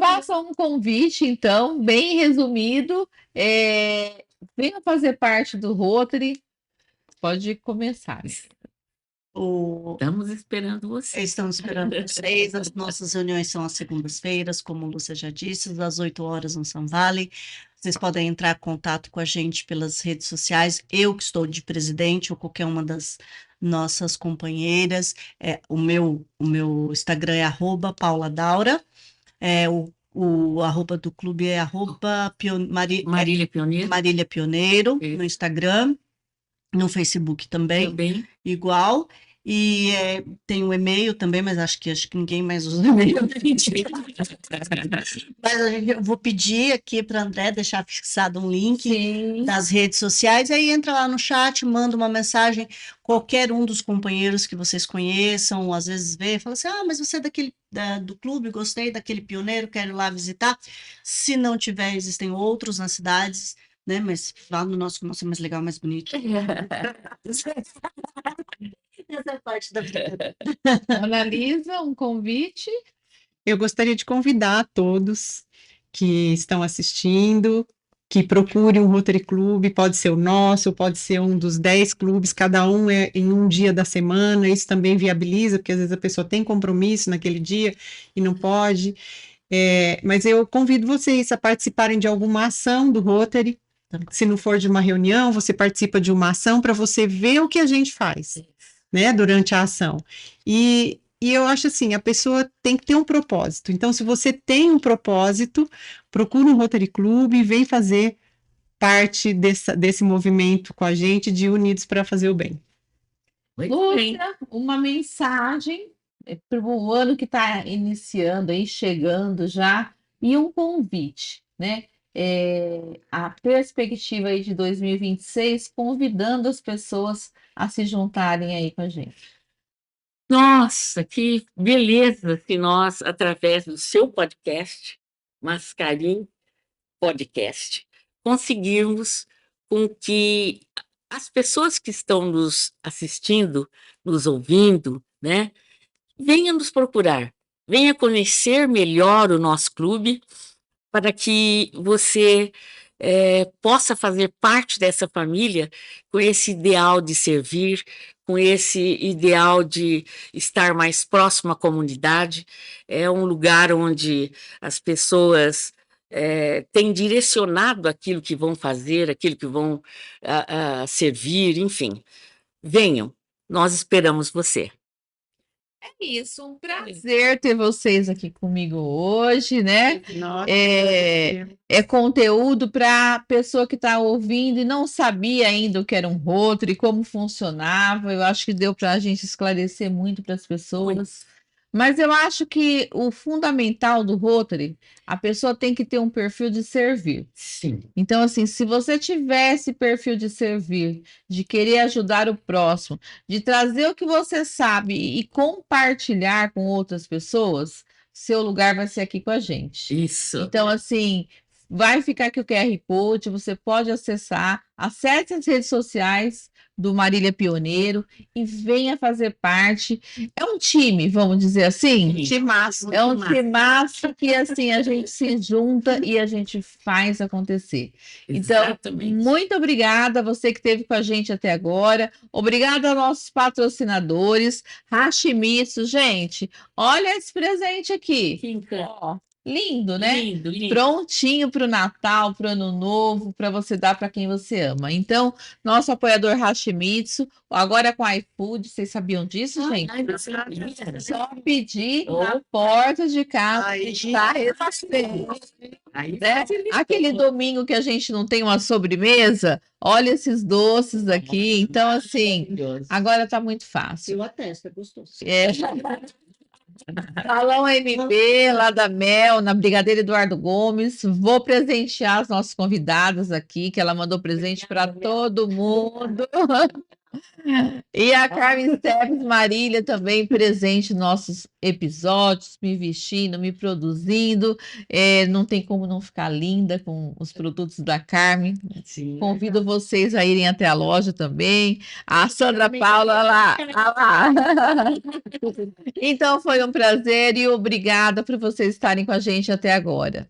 Faça um convite, então, bem resumido. Venha fazer parte do Rotary. Pode começar. Estamos esperando você. Estamos esperando vocês. As nossas reuniões são às segundas-feiras, como a Lúcia já disse, às 8 horas no Sun Valley. Vocês podem entrar em contato com a gente pelas redes sociais. Eu que estou de presidente ou qualquer uma das nossas companheiras. O meu Instagram é @pauladaura. O arroba do clube é Marília Pioneiro. Marília Pioneiro, Isso. no Instagram, no Facebook também. Igual. E tem um e-mail também, mas acho que ninguém mais usa e-mail. Mas eu vou pedir aqui para a André deixar fixado um link das redes sociais, aí entra lá no chat, manda uma mensagem, qualquer um dos companheiros que vocês conheçam, às vezes vê, fala assim, mas você é do clube, gostei daquele pioneiro, quero ir lá visitar. Se não tiver, existem outros nas cidades, né? Mas lá no nosso é mais legal, mais bonito. Essa é parte da vida. Analisa um convite. Eu gostaria de convidar todos que estão assistindo, que procurem um Rotary Club, pode ser o nosso, pode ser um dos 10 clubes, cada um é em um dia da semana, isso também viabiliza, porque às vezes a pessoa tem compromisso naquele dia e não pode. Mas eu convido vocês a participarem de alguma ação do Rotary. Se não for de uma reunião, você participa de uma ação para você ver o que a gente faz, né, durante a ação. E eu acho assim, a pessoa tem que ter um propósito. Então, se você tem um propósito, procura um Rotary Club e vem fazer parte desse movimento com a gente de Unidos para Fazer o Bem. Lúcia, uma mensagem para o ano que está iniciando, aí chegando já, e um convite, né? A perspectiva aí de 2026, convidando as pessoas a se juntarem aí com a gente. Nossa, que beleza se nós, através do seu podcast, Mascarim Podcast, conseguirmos com que as pessoas que estão nos assistindo, nos ouvindo, né, venham nos procurar, venha conhecer melhor o nosso clube, para que você possa fazer parte dessa família com esse ideal de servir, com esse ideal de estar mais próximo à comunidade. É um lugar onde as pessoas têm direcionado aquilo que vão fazer, aquilo que vão servir, enfim. Venham, nós esperamos você. É isso, um prazer ter vocês aqui comigo hoje, né? Nossa, É conteúdo para a pessoa que está ouvindo e não sabia ainda o que era um Rotary, como funcionava. Eu acho que deu para a gente esclarecer muito para as pessoas. Mas eu acho que o fundamental do Rotary, a pessoa tem que ter um perfil de servir. Sim. Então, assim, se você tiver esse perfil de servir, de querer ajudar o próximo, de trazer o que você sabe e compartilhar com outras pessoas, seu lugar vai ser aqui com a gente. Isso. Então, assim, Vai ficar aqui o QR Code, você pode acessar, acesse as redes sociais do Marília Pioneiro e venha fazer parte. É um time, vamos dizer assim? Timaço. É um timaço que assim a gente se junta e a gente faz acontecer. Então, Exatamente. muito obrigada a você que esteve com a gente até agora. Obrigada aos nossos patrocinadores, Hashimitsu. Gente, olha esse presente aqui. Que encanto. Ó, lindo, né? Lindo, lindo. Prontinho para o Natal, para o Ano Novo, para você dar para quem você ama. Então, nosso apoiador Hashimitsu, agora com iFood, vocês sabiam disso, gente? Ai, não sabia. Só pedir Oh. na porta de casa Aí. está recebendo. Aí Né? facilitou. Aquele domingo que a gente não tem uma sobremesa, olha esses doces aqui. Então, assim, Maravilhoso. agora está muito fácil. Eu atesto, é gostoso. É. Salão MP, lá da Mel, na Brigadeiro Eduardo Gomes. Vou presentear as nossas convidadas aqui, que ela mandou presente para todo mundo. E a Carmen Steves Marília também presente nos nossos episódios, me vestindo, me produzindo. Não tem como não ficar linda com os produtos da Carmen. Sim. Convido vocês a irem até a loja também. A Sandra Paula, lá. Então foi um prazer e obrigada por vocês estarem com a gente até agora.